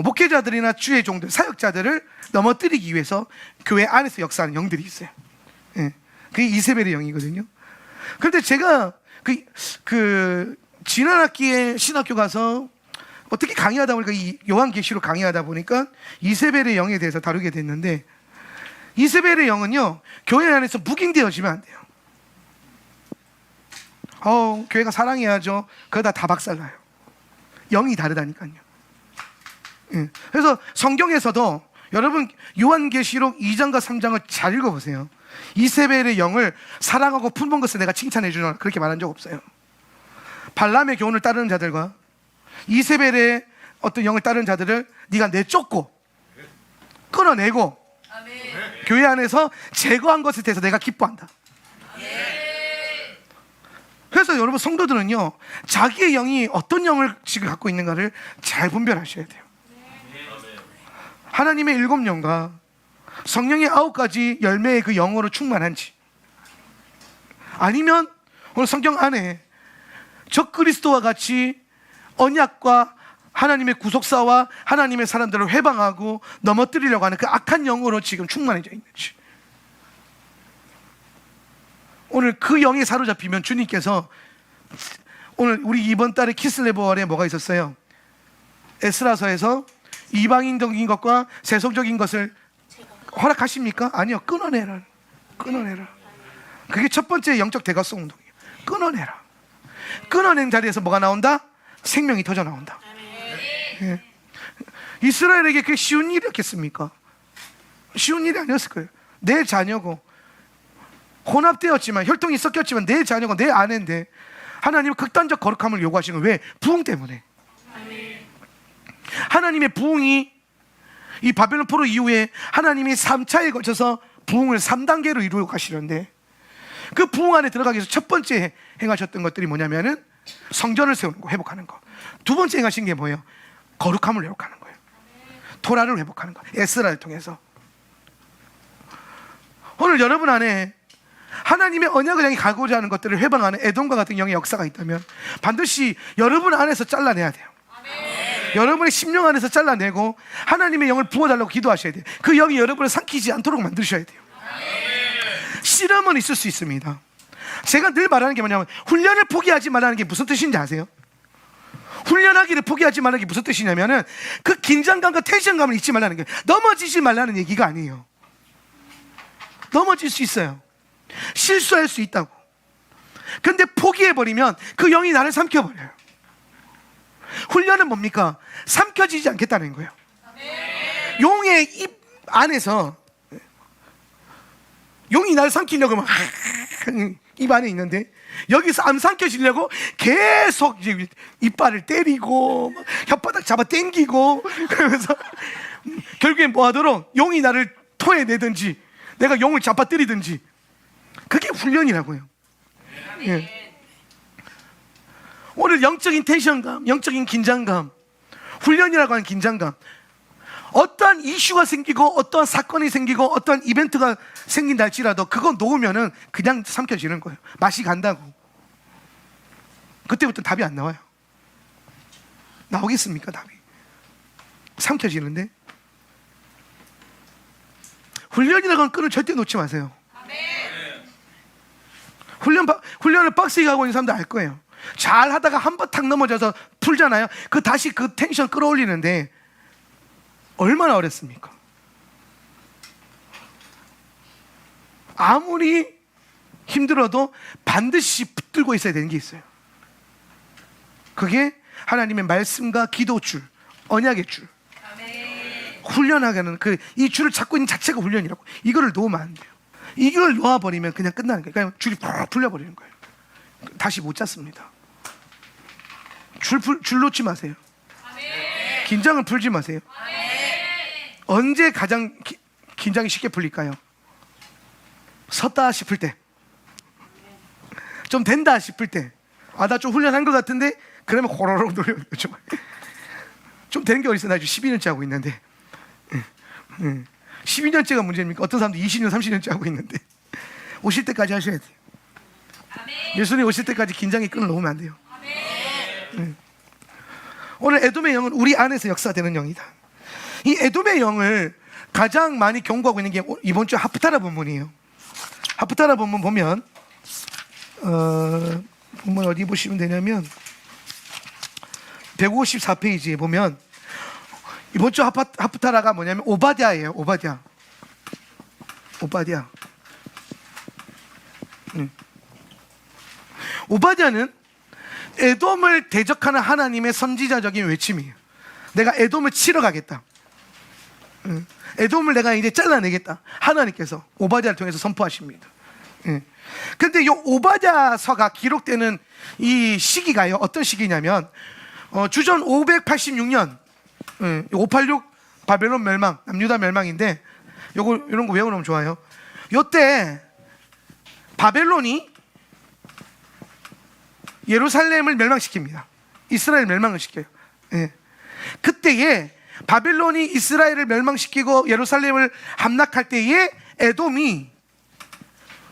목회자들이나 주의 종들, 사역자들을 넘어뜨리기 위해서 교회 안에서 역사하는 영들이 있어요. 예. 그게 이세벨의 영이거든요. 그런데 제가 지난 학기에 신학교 가서 어떻게 강의하다 보니까 이 요한계시록 강의하다 보니까 이세벨의 영에 대해서 다루게 됐는데, 이세벨의 영은요, 교회 안에서 묵인되어지면 안 돼요. 교회가 사랑해야죠. 그러다 다 박살나요. 영이 다르다니까요. 예. 그래서 성경에서도 여러분 요한계시록 2장과 3장을 잘 읽어보세요. 이세벨의 영을 사랑하고 품은 것을 내가 칭찬해 주노라, 그렇게 말한 적 없어요. 발람의 교훈을 따르는 자들과 이세벨의 어떤 영을 따르는 자들을 네가 내쫓고 끊어내고 교회 안에서 제거한 것에 대해서 내가 기뻐한다. 그래서 여러분 성도들은요, 자기의 영이 어떤 영을 지금 갖고 있는가를 잘 분별하셔야 돼요. 하나님의 7영과 성령의 9가지 열매의 그 영으로 충만한지, 아니면 오늘 성경 안에 적 그리스도와 같이 언약과 하나님의 구속사와 하나님의 사람들을 회방하고 넘어뜨리려고 하는 그 악한 영으로 지금 충만해져 있는지. 오늘 그 영에 사로잡히면 주님께서, 오늘 우리 이번 달에 키슬레버월에 뭐가 있었어요? 에스라서에서 이방인적인 것과 세속적인 것을 허락하십니까? 아니요. 끊어내라. 끊어내라. 그게 첫 번째 영적 대가성 운동이에요. 끊어내라. 끊어낸 자리에서 뭐가 나온다? 생명이 터져 나온다. 예. 이스라엘에게 그게 쉬운 일이었겠습니까? 쉬운 일이 아니었을 거예요. 내 자녀고 혼합되었지만, 혈통이 섞였지만 내 자녀고 내 아내인데 하나님은 극단적 거룩함을 요구하시는 거예요. 왜? 부흥 때문에. 하나님의 부흥이 이 바벨론 포로 이후에 하나님이 3차에 걸쳐서 부흥을 3단계로 이루어 가시는데, 그 부흥 안에 들어가기 위해서 첫 번째 행하셨던 것들이 뭐냐면은 성전을 세우는 거, 회복하는 거. 두 번째 행하신 게 뭐예요? 거룩함을 회복하는 거예요. 토라를 회복하는 거. 에스라를 통해서. 오늘 여러분 안에 하나님의 언약을 향해 가고자 하는 것들을 회방하는 에돔과 같은 영의 역사가 있다면 반드시 여러분 안에서 잘라내야 돼요. 여러분의 심령 안에서 잘라내고 하나님의 영을 부어달라고 기도하셔야 돼요. 그 영이 여러분을 삼키지 않도록 만드셔야 돼요. 실험은 있을 수 있습니다. 제가 늘 말하는 게 뭐냐면 훈련을 포기하지 말라는 게 무슨 뜻인지 아세요? 훈련하기를 포기하지 말라는 게 무슨 뜻이냐면은 그 긴장감과 텐션감을 잊지 말라는 거예요. 넘어지지 말라는 얘기가 아니에요. 넘어질 수 있어요. 실수할 수 있다고. 근데 포기해버리면 그 영이 나를 삼켜버려요. 훈련은 뭡니까? 삼켜지지 않겠다는 거예요. 용의 입 안에서 용이 나를 삼키려고 막 입 안에 있는데 여기서 안 삼켜지려고 계속 이제 이빨을 때리고 혓바닥 잡아 당기고 그러면서 결국엔 뭐 하도록 용이 나를 토해내든지 내가 용을 잡아 때리든지 그게 훈련이라고요. 예. 오늘 영적인 텐션감, 영적인 긴장감, 훈련이라고 하는 긴장감, 어떠한 이슈가 생기고 어떠한 사건이 생기고 어떠한 이벤트가 생긴다 할지라도 그거 놓으면은 그냥 삼켜지는 거예요. 맛이 간다고. 그때부터 답이 안 나와요. 나오겠습니까? 답이 삼켜지는데. 훈련이라고 하는 끈을 절대 놓지 마세요. 훈련을 빡세게 하고 있는 사람들 알 거예요. 잘 하다가 한 번 탁 넘어져서 풀잖아요. 그 다시 그 텐션 끌어올리는데 얼마나 어렵습니까? 아무리 힘들어도 반드시 붙들고 있어야 되는 게 있어요. 그게 하나님의 말씀과 기도 줄, 언약의 줄. 훈련하게는 이 줄을 잡고 있는 자체가 훈련이라고. 이거를 놓으면 안 돼요. 이걸 놓아버리면 그냥 끝나는 거예요. 그냥 줄이 팍 풀려버리는 거예요. 다시 못 잡습니다. 줄 놓지 마세요. 긴장을 풀지 마세요. 언제 가장 긴장이 쉽게 풀릴까요? 섰다 싶을 때, 좀 된다 싶을 때, 아, 나 좀 훈련한 것 같은데, 그러면 호로록 노려. 좀 되는 게 어딨어? 나 지금 12년째 하고 있는데. 12년째가 문제입니까? 어떤 사람도 20년, 30년째 하고 있는데. 오실 때까지 하셔야 돼요. 예수님 오실 때까지 긴장의 끈을 놓으면 안 돼요. 오늘 에돔의 영은 우리 안에서 역사되는 영이다. 이 에돔의 영을 가장 많이 경고하고 있는 게 이번 주 하프타라 본문이에요. 하프타라 본문 보면 본문 어디 보시면 되냐면 154페이지에 보면 이번 주 하프타라가 뭐냐면 오바댜예요. 오바댜. 오바댜는 에돔을 대적하는 하나님의 선지자적인 외침이에요. 내가 에돔을 치러 가겠다. 에돔을 내가 이제 잘라내겠다. 하나님께서 오바댜를 통해서 선포하십니다. 근데 이 오바댜서가 기록되는 이 시기가요, 어떤 시기냐면 주전 586년 586 바벨론 멸망, 남유다 멸망인데 이런 거 외워놓으면 좋아요. 요때 바벨론이 예루살렘을 멸망시킵니다. 이스라엘 멸망을 시켜요. 그때에 바벨론이 이스라엘을 멸망시키고 예루살렘을 함락할 때에 에돔이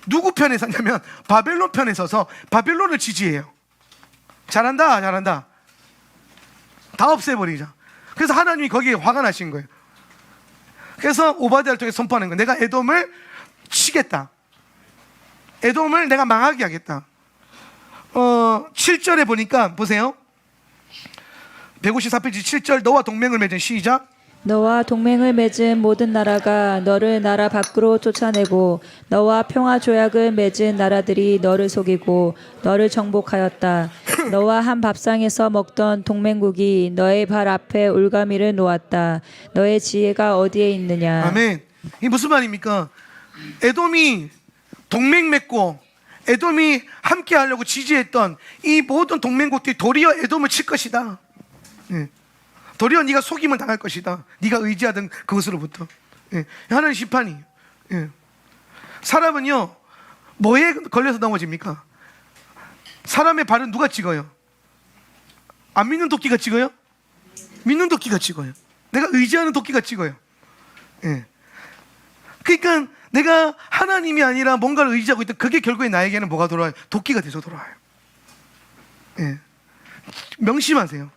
누구 편에 섰냐면 바벨론 편에 서서 바벨론을 지지해요. 잘한다. 다 없애버리자. 그래서 하나님이 거기에 화가 나신 거예요. 그래서 오바댜를 통해 선포하는 거예요. 내가 에돔을 치겠다. 에돔을 내가 망하게 하겠다. 7절에 보니까 보세요. 154페이지 7절 너와 동맹을 맺은 시작. 너와 동맹을 맺은 모든 나라가 너를 나라 밖으로 쫓아내고 너와 평화 조약을 맺은 나라들이 너를 속이고 너를 정복하였다. 너와 한 밥상에서 먹던 동맹국이 너의 발 앞에 올가미를 놓았다. 너의 지혜가 어디에 있느냐. 아멘. 이게 무슨 말입니까? 에돔이 동맹 맺고 에돔이 함께 하려고 지지했던 이 모든 동맹국들이 도리어 에돔을 칠 것이다. 도리어 네가 속임을 당할 것이다. 네가 의지하던 그것으로부터. 하나님 심판이에요. 사람은요 뭐에 걸려서 넘어집니까? 사람의 발은 누가 찍어요? 안 믿는 도끼가 찍어요? 믿는 도끼가 찍어요. 내가 의지하는 도끼가 찍어요. 예. 그러니까 내가 하나님이 아니라 뭔가를 의지하고 있다. 그게 결국에 나에게는 뭐가 돌아와요? 도끼가 돼서 돌아와요. 예. 명심하세요.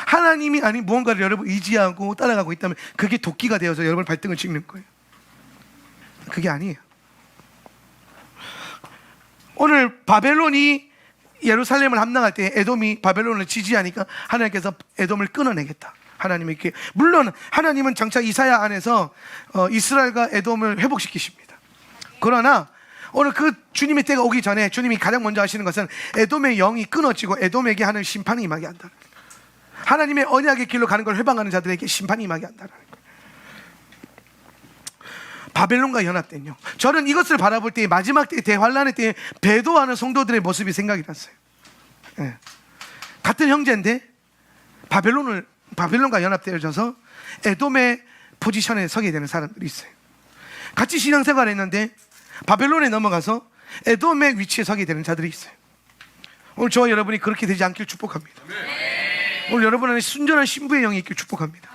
하나님이 아닌 무언가를 여러분 의지하고 따라가고 있다면 그게 도끼가 되어서 여러분 발등을 찍는 거예요. 그게 아니에요. 오늘 바벨론이 예루살렘을 함락할 때 에돔이 바벨론을 지지하니까 하나님께서 에돔을 끊어내겠다. 하나님이 이렇게, 물론 하나님은 장차 이사야 안에서 이스라엘과 에돔을 회복시키십니다. 그러나 오늘 그 주님의 때가 오기 전에 주님이 가장 먼저 하시는 것은 에돔의 영이 끊어지고 에돔에게 하는 심판이 임하게 한다. 하나님의 언약의 길로 가는 걸 회방하는 자들에게 심판이 임하게 한다는 거예요. 바벨론과 연합된요. 저는 이것을 바라볼 때 마지막 때 대환란의 때에 배도하는 성도들의 모습이 생각이 났어요. 예. 같은 형제인데 바벨론과 연합되어져서 에돔의 포지션에 서게 되는 사람들이 있어요. 같이 신앙생활을 했는데 바벨론에 넘어가서 에돔의 위치에 서게 되는 자들이 있어요. 오늘 저와 여러분이 그렇게 되지 않길 축복합니다. 오늘 여러분 안에 순전한 신부의 영이 있길 축복합니다.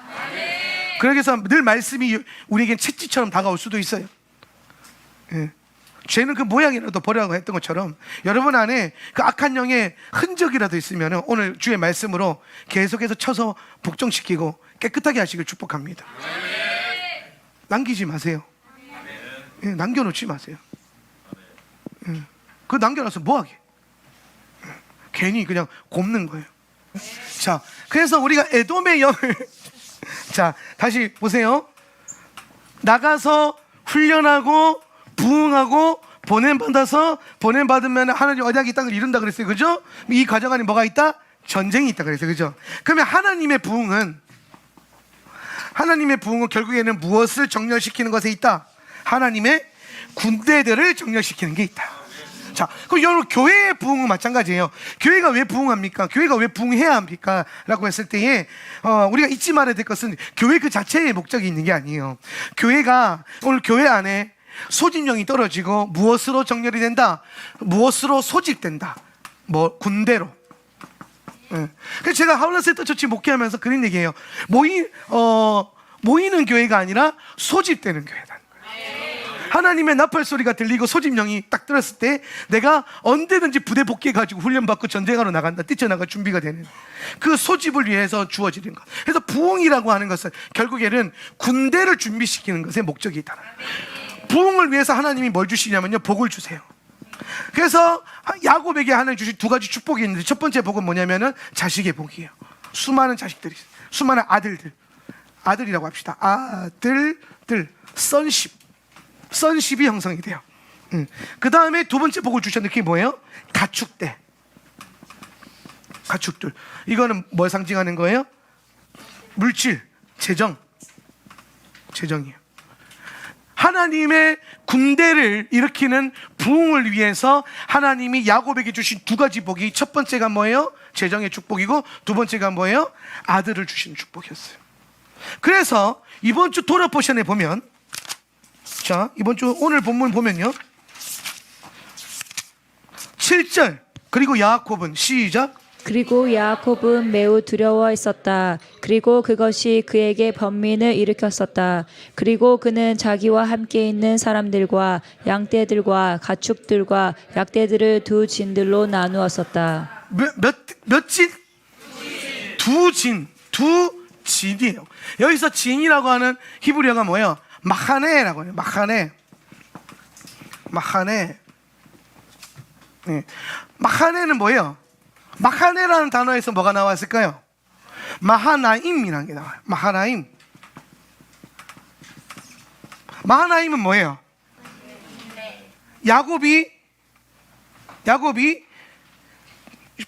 그래서 늘 말씀이 우리에겐 채찍처럼 다가올 수도 있어요. 예. 죄는 그 모양이라도 버리라고 했던 것처럼 여러분 안에 그 악한 영의 흔적이라도 있으면 오늘 주의 말씀으로 계속해서 쳐서 복종시키고 깨끗하게 하시길 축복합니다. 남기지 마세요. 예, 남겨놓지 마세요. 예. 그거 남겨놔서 뭐하게? 괜히 그냥 곱는 거예요. 자, 그래서 우리가 에돔의 영을 자, 다시 보세요. 나가서 훈련하고 부응하고 보냄받으면 하나님 언약의 땅을 이룬다 그랬어요. 그죠? 이 과정 안에 뭐가 있다? 전쟁이 있다 그랬어요. 그죠? 그러면 하나님의 부응은 결국에는 무엇을 정렬시키는 것에 있다? 하나님의 군대들을 정렬시키는 게 있다. 자, 그럼 여러분 교회의 부흥은 마찬가지예요. 교회가 왜 부흥합니까? 교회가 왜 부흥해야 합니까? 라고 했을 때에 우리가 잊지 말아야 될 것은 교회 그 자체의 목적이 있는 게 아니에요. 교회가 오늘 교회 안에 소집령이 떨어지고 무엇으로 정렬이 된다? 무엇으로 소집된다? 뭐 군대로. 예. 그래서 제가 하울라세터 처치 목회하면서 그런 얘기해요. 모이는 교회가 아니라 소집되는 교회다. 하나님의 나팔 소리가 들리고 소집령이 딱 들었을 때 내가 언제든지 부대 복귀해가지고 훈련받고 전쟁하러 나간다, 뛰쳐나갈 준비가 되는 그 소집을 위해서 주어지는 것. 그래서 부흥이라고 하는 것은 결국에는 군대를 준비시키는 것에 목적이 있다. 부흥을 위해서 하나님이 뭘 주시냐면요, 복을 주세요. 그래서 야곱에게 하나님 주신 두 가지 축복이 있는데 첫 번째 복은 뭐냐면은 자식의 복이에요. 수많은 자식들이, 수많은 아들이라고 합시다. 아들들, 선십이 형성이 돼요. 그 다음에 두 번째 복을 주셨는데 그게 뭐예요? 가축들. 이거는 뭘 상징하는 거예요? 물질, 재정이에요. 하나님의 군대를 일으키는 부흥을 위해서 하나님이 야곱에게 주신 두 가지 복이, 첫 번째가 뭐예요? 재정의 축복이고 두 번째가 뭐예요? 아들을 주시는 축복이었어요. 그래서 이번 주 토라 포션에 보면, 자, 이번 주 오늘 본문 보면요, 7절, 그리고 야곱은, 시작, 그리고 야곱은 매우 두려워했었다. 그리고 그것이 그에게 번민을 일으켰었다. 그리고 그는 자기와 함께 있는 사람들과 양떼들과 가축들과 약떼들을 두 진들로 나누었었다. 몇 진? 두 진이에요. 여기서 진이라고 하는 히브리어가 뭐예요? 마하네라고 해요. 마하네. 네. 마하네는 뭐예요? 마하네라는 단어에서 뭐가 나왔을까요? 마하나임이라는 게 나와요. 마하나임은 뭐예요? 야곱이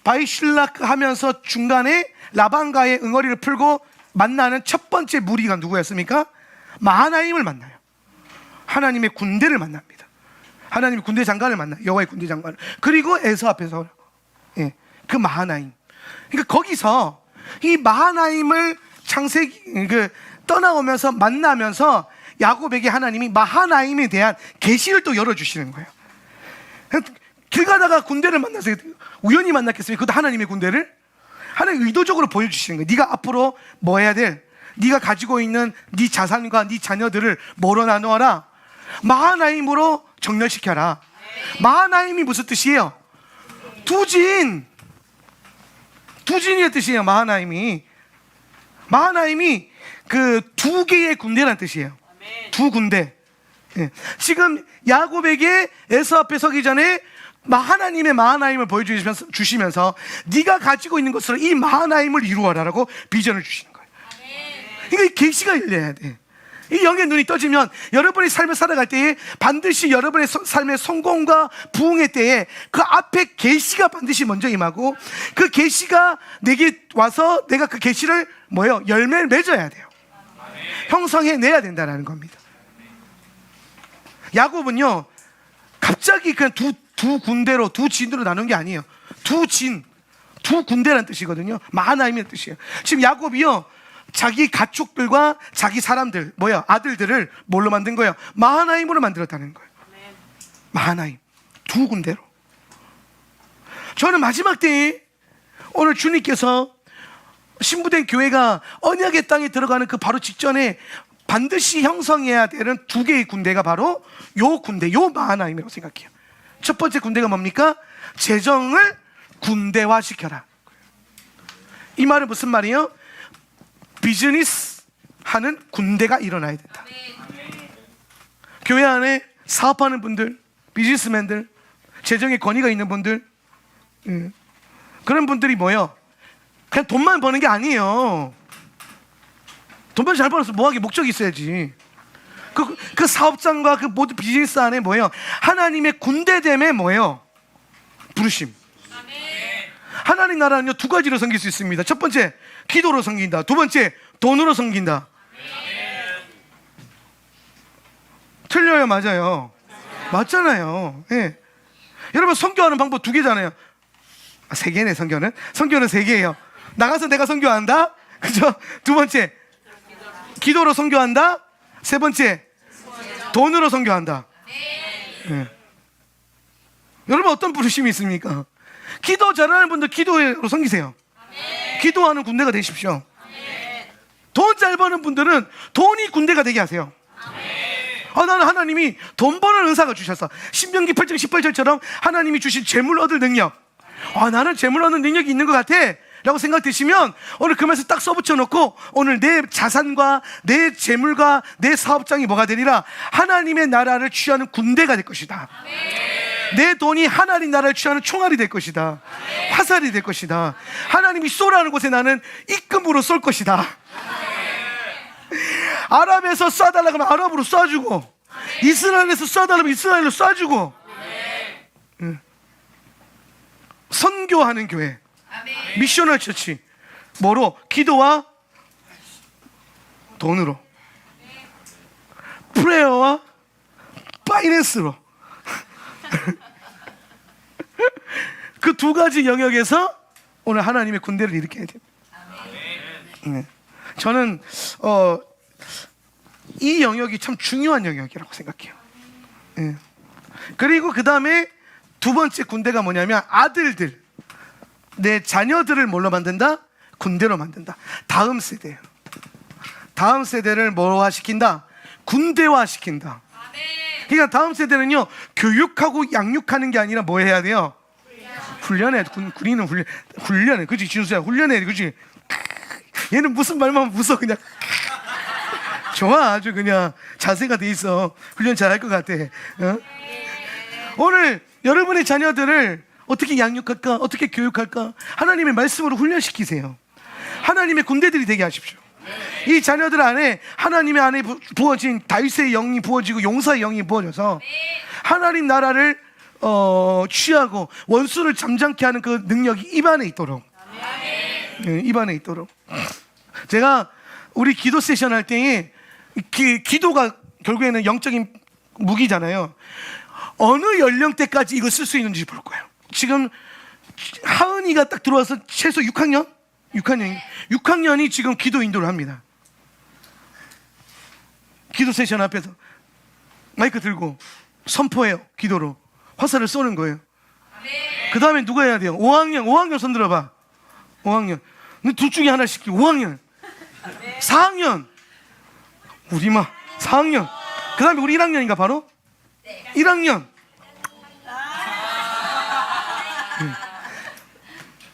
바이실락 하면서 중간에 라반과의 응어리를 풀고 만나는 첫 번째 무리가 누구였습니까? 마하나임을 만나요. 하나님의 군대를 만납니다. 하나님의 군대 장관을 만나요. 여호와의 군대 장관을. 그리고 에서 앞에서, 예, 그 마하나임. 그러니까 거기서 이 마하나임을 떠나오면서 만나면서 야곱에게 하나님이 마하나임에 대한 계시를 또 열어주시는 거예요. 길 가다가 군대를 만나서 우연히 만났겠습니까? 그것도 하나님의 군대를 하나님 의도적으로 보여주시는 거예요. 네가 앞으로 뭐 해야 돼? 네가 가지고 있는 네 자산과 네 자녀들을 뭐로 나누어라? 마하나임으로 정렬시켜라. 마하나임이 무슨 뜻이에요? 두진이의 뜻이에요. 마하나임이 그 두 개의 군대라는 뜻이에요. 두 군대. 예. 지금 야곱에게 에서 앞에 서기 전에 하나님의 마하나임을 보여주시면서 네가 가지고 있는 것으로 이 마하나임을 이루어라라고 비전을 주시는 거예요. 그러니까 이 계시가 열려야 돼. 이 영의 눈이 떠지면 여러분이 삶을 살아갈 때에 반드시 여러분의 삶의 성공과 부흥의 때에 그 앞에 계시가 반드시 먼저 임하고 그 계시가 내게 와서 내가 그 계시를 열매를 맺어야 돼요. 형성해내야 된다는 겁니다. 야곱은요 갑자기 그냥 두 군대로 두 진으로 나눈 게 아니에요. 두 군대라는 뜻이거든요. 마하나임의 뜻이에요. 지금 야곱이요 자기 가축들과 자기 사람들 아들들을 뭘로 만든 거예요? 마하나임으로 만들었다는 거예요. 마하나임 두 군대로. 저는 마지막 때에 오늘 주님께서 신부된 교회가 언약의 땅에 들어가는 그 바로 직전에 반드시 형성해야 되는 두 개의 군대가 바로 요 군대, 요 마하나임이라고 생각해요. 첫 번째 군대가 뭡니까? 재정을 군대화시켜라. 이 말은 무슨 말이에요? 비즈니스 하는 군대가 일어나야 된다. 교회 안에 사업하는 분들, 비즈니스맨들, 재정에 권위가 있는 분들, 그런 분들이 그냥 돈만 버는 게 아니에요. 돈만 잘 벌어서 뭐하게 목적이 있어야지. 그 사업장과 그 모든 비즈니스 안에 하나님의 군대됨에 부르심. 하나님 나라는요 두 가지로 섬길 수 있습니다. 첫 번째 기도로 섬긴다. 두 번째 돈으로 섬긴다. 틀려요? 맞아요? 맞잖아요. 예. 여러분 선교하는 방법 두 개잖아요. 세 개네. 선교는 세 개예요. 나가서 내가 선교한다. 그죠? 두 번째 기도로 선교한다. 세 번째 돈으로 선교한다. 예. 여러분 어떤 부르심이 있습니까? 기도 잘하는 분들 기도로 섬기세요. 기도하는 군대가 되십시오. 돈 잘 버는 분들은 돈이 군대가 되게 하세요. 나는 하나님이 돈 버는 은사가 주셨어. 신명기 8장 18절처럼 하나님이 주신 재물 얻을 능력. 나는 재물 얻는 능력이 있는 것 같아 라고 생각되시면 오늘 그 말씀 딱 써붙여 놓고 오늘 내 자산과 내 재물과 내 사업장이 뭐가 되리라? 하나님의 나라를 취하는 군대가 될 것이다. 내 돈이 하나님 나라를 취하는 총알이 될 것이다. 화살이 될 것이다. 하나님이 쏘라는 곳에 나는 입금으로 쏠 것이다. 아랍에서 쏴달라고 하면 아랍으로 쏴주고, 이스라엘에서 쏴달라면 이스라엘로 쏴주고. 선교하는 교회, 미셔널 처치. 뭐로? 기도와 돈으로, 프레어와 파이낸스로. 그 두 가지 영역에서 오늘 하나님의 군대를 일으켜야 됩니다. 저는 이 영역이 참 중요한 영역이라고 생각해요. 그리고 그 다음에 두 번째 군대가 뭐냐면 아들들, 내 자녀들을 뭘로 만든다? 군대로 만든다. 다음 세대예요. 다음 세대를 뭐화 시킨다? 군대화 시킨다. 그러니까 다음 세대는요 교육하고 양육하는 게 아니라 뭐 해야 돼요? 훈련해. 군인은 훈련해. 그치? 진수야 훈련해. 그치? 얘는 무슨 말만 웃어 그냥. 좋아. 아주 그냥 자세가 돼 있어. 훈련 잘할 것 같아. 오늘 여러분의 자녀들을 어떻게 양육할까? 어떻게 교육할까? 하나님의 말씀으로 훈련시키세요. 하나님의 군대들이 되게 하십시오. 이 자녀들 안에 하나님의 안에 부어진 다윗의 영이 부어지고 용사의 영이 부어져서 하나님 나라를 취하고 원수를 잠잠케 하는 그 능력이 입안에 있도록. 입안에 있도록. 제가 우리 기도 세션 할 때에 기도가 결국에는 영적인 무기잖아요. 어느 연령대까지 이거 쓸 수 있는지 볼 거예요. 지금 하은이가 딱 들어와서 최소 6학년이 지금 기도 인도를 합니다. 기도 세션 앞에서 마이크 들고 선포해요. 기도로 화살을 쏘는 거예요. 그 다음에 누가 해야 돼요? 5학년 손 들어봐. 5학년. 근데 둘 중에 하나 시키고 5학년. 4학년. 우리마 4학년. 그 다음에 우리 1학년인가 바로? 1학년.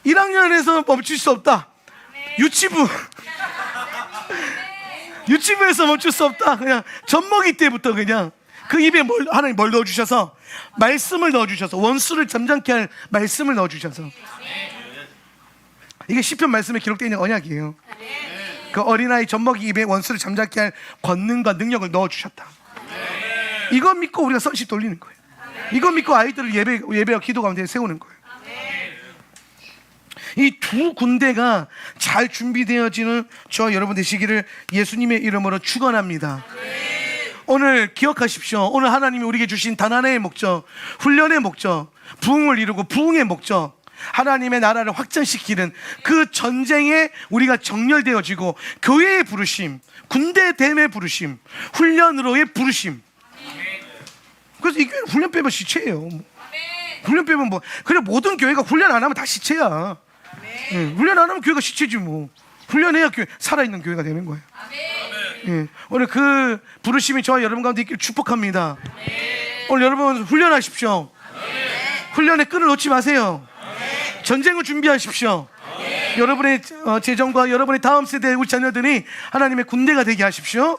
1학년에서 멈출 수 없다. 유치부에서 멈출 수 없다. 그냥 젖먹이 때부터 그냥 그 입에 하나님 뭘 넣어주셔서 말씀을 넣어주셔서 원수를 잠잠케 할 말씀을 넣어주셔서 이게 시편 말씀에 기록되어 있는 언약이에요. 그 어린아이 젖먹이 입에 원수를 잠잠케 할 권능과 능력을 넣어주셨다. 이거 믿고 우리가 선식 돌리는 거예요. 이거 믿고 아이들을 예배와 기도 가운데 세우는 거예요. 이 두 군대가 잘 준비되어지는 저와 여러분 되시기를 예수님의 이름으로 축원합니다. 오늘 기억하십시오. 오늘 하나님이 우리에게 주신 단 하나의 목적, 훈련의 목적, 부흥을 이루고 부흥의 목적, 하나님의 나라를 확장시키는 그 전쟁에 우리가 정렬되어지고 교회의 부르심, 군대 됨의 부르심, 훈련으로의 부르심. 그래서 이 교회는 훈련 빼면 시체예요. 훈련 빼면 뭐 그래 모든 교회가 훈련 안 하면 다 시체야. 훈련 안 하면 교회가 시체지 뭐. 훈련해야 교회 살아있는 교회가 되는 거예요. 오늘 그 부르심이 저와 여러분 가운데 있기를 축복합니다. 오늘 여러분 훈련하십시오. 훈련의 끈을 놓지 마세요. 전쟁을 준비하십시오. 여러분의 재정과 여러분의 다음 세대 우리 자녀들이 하나님의 군대가 되게 하십시오.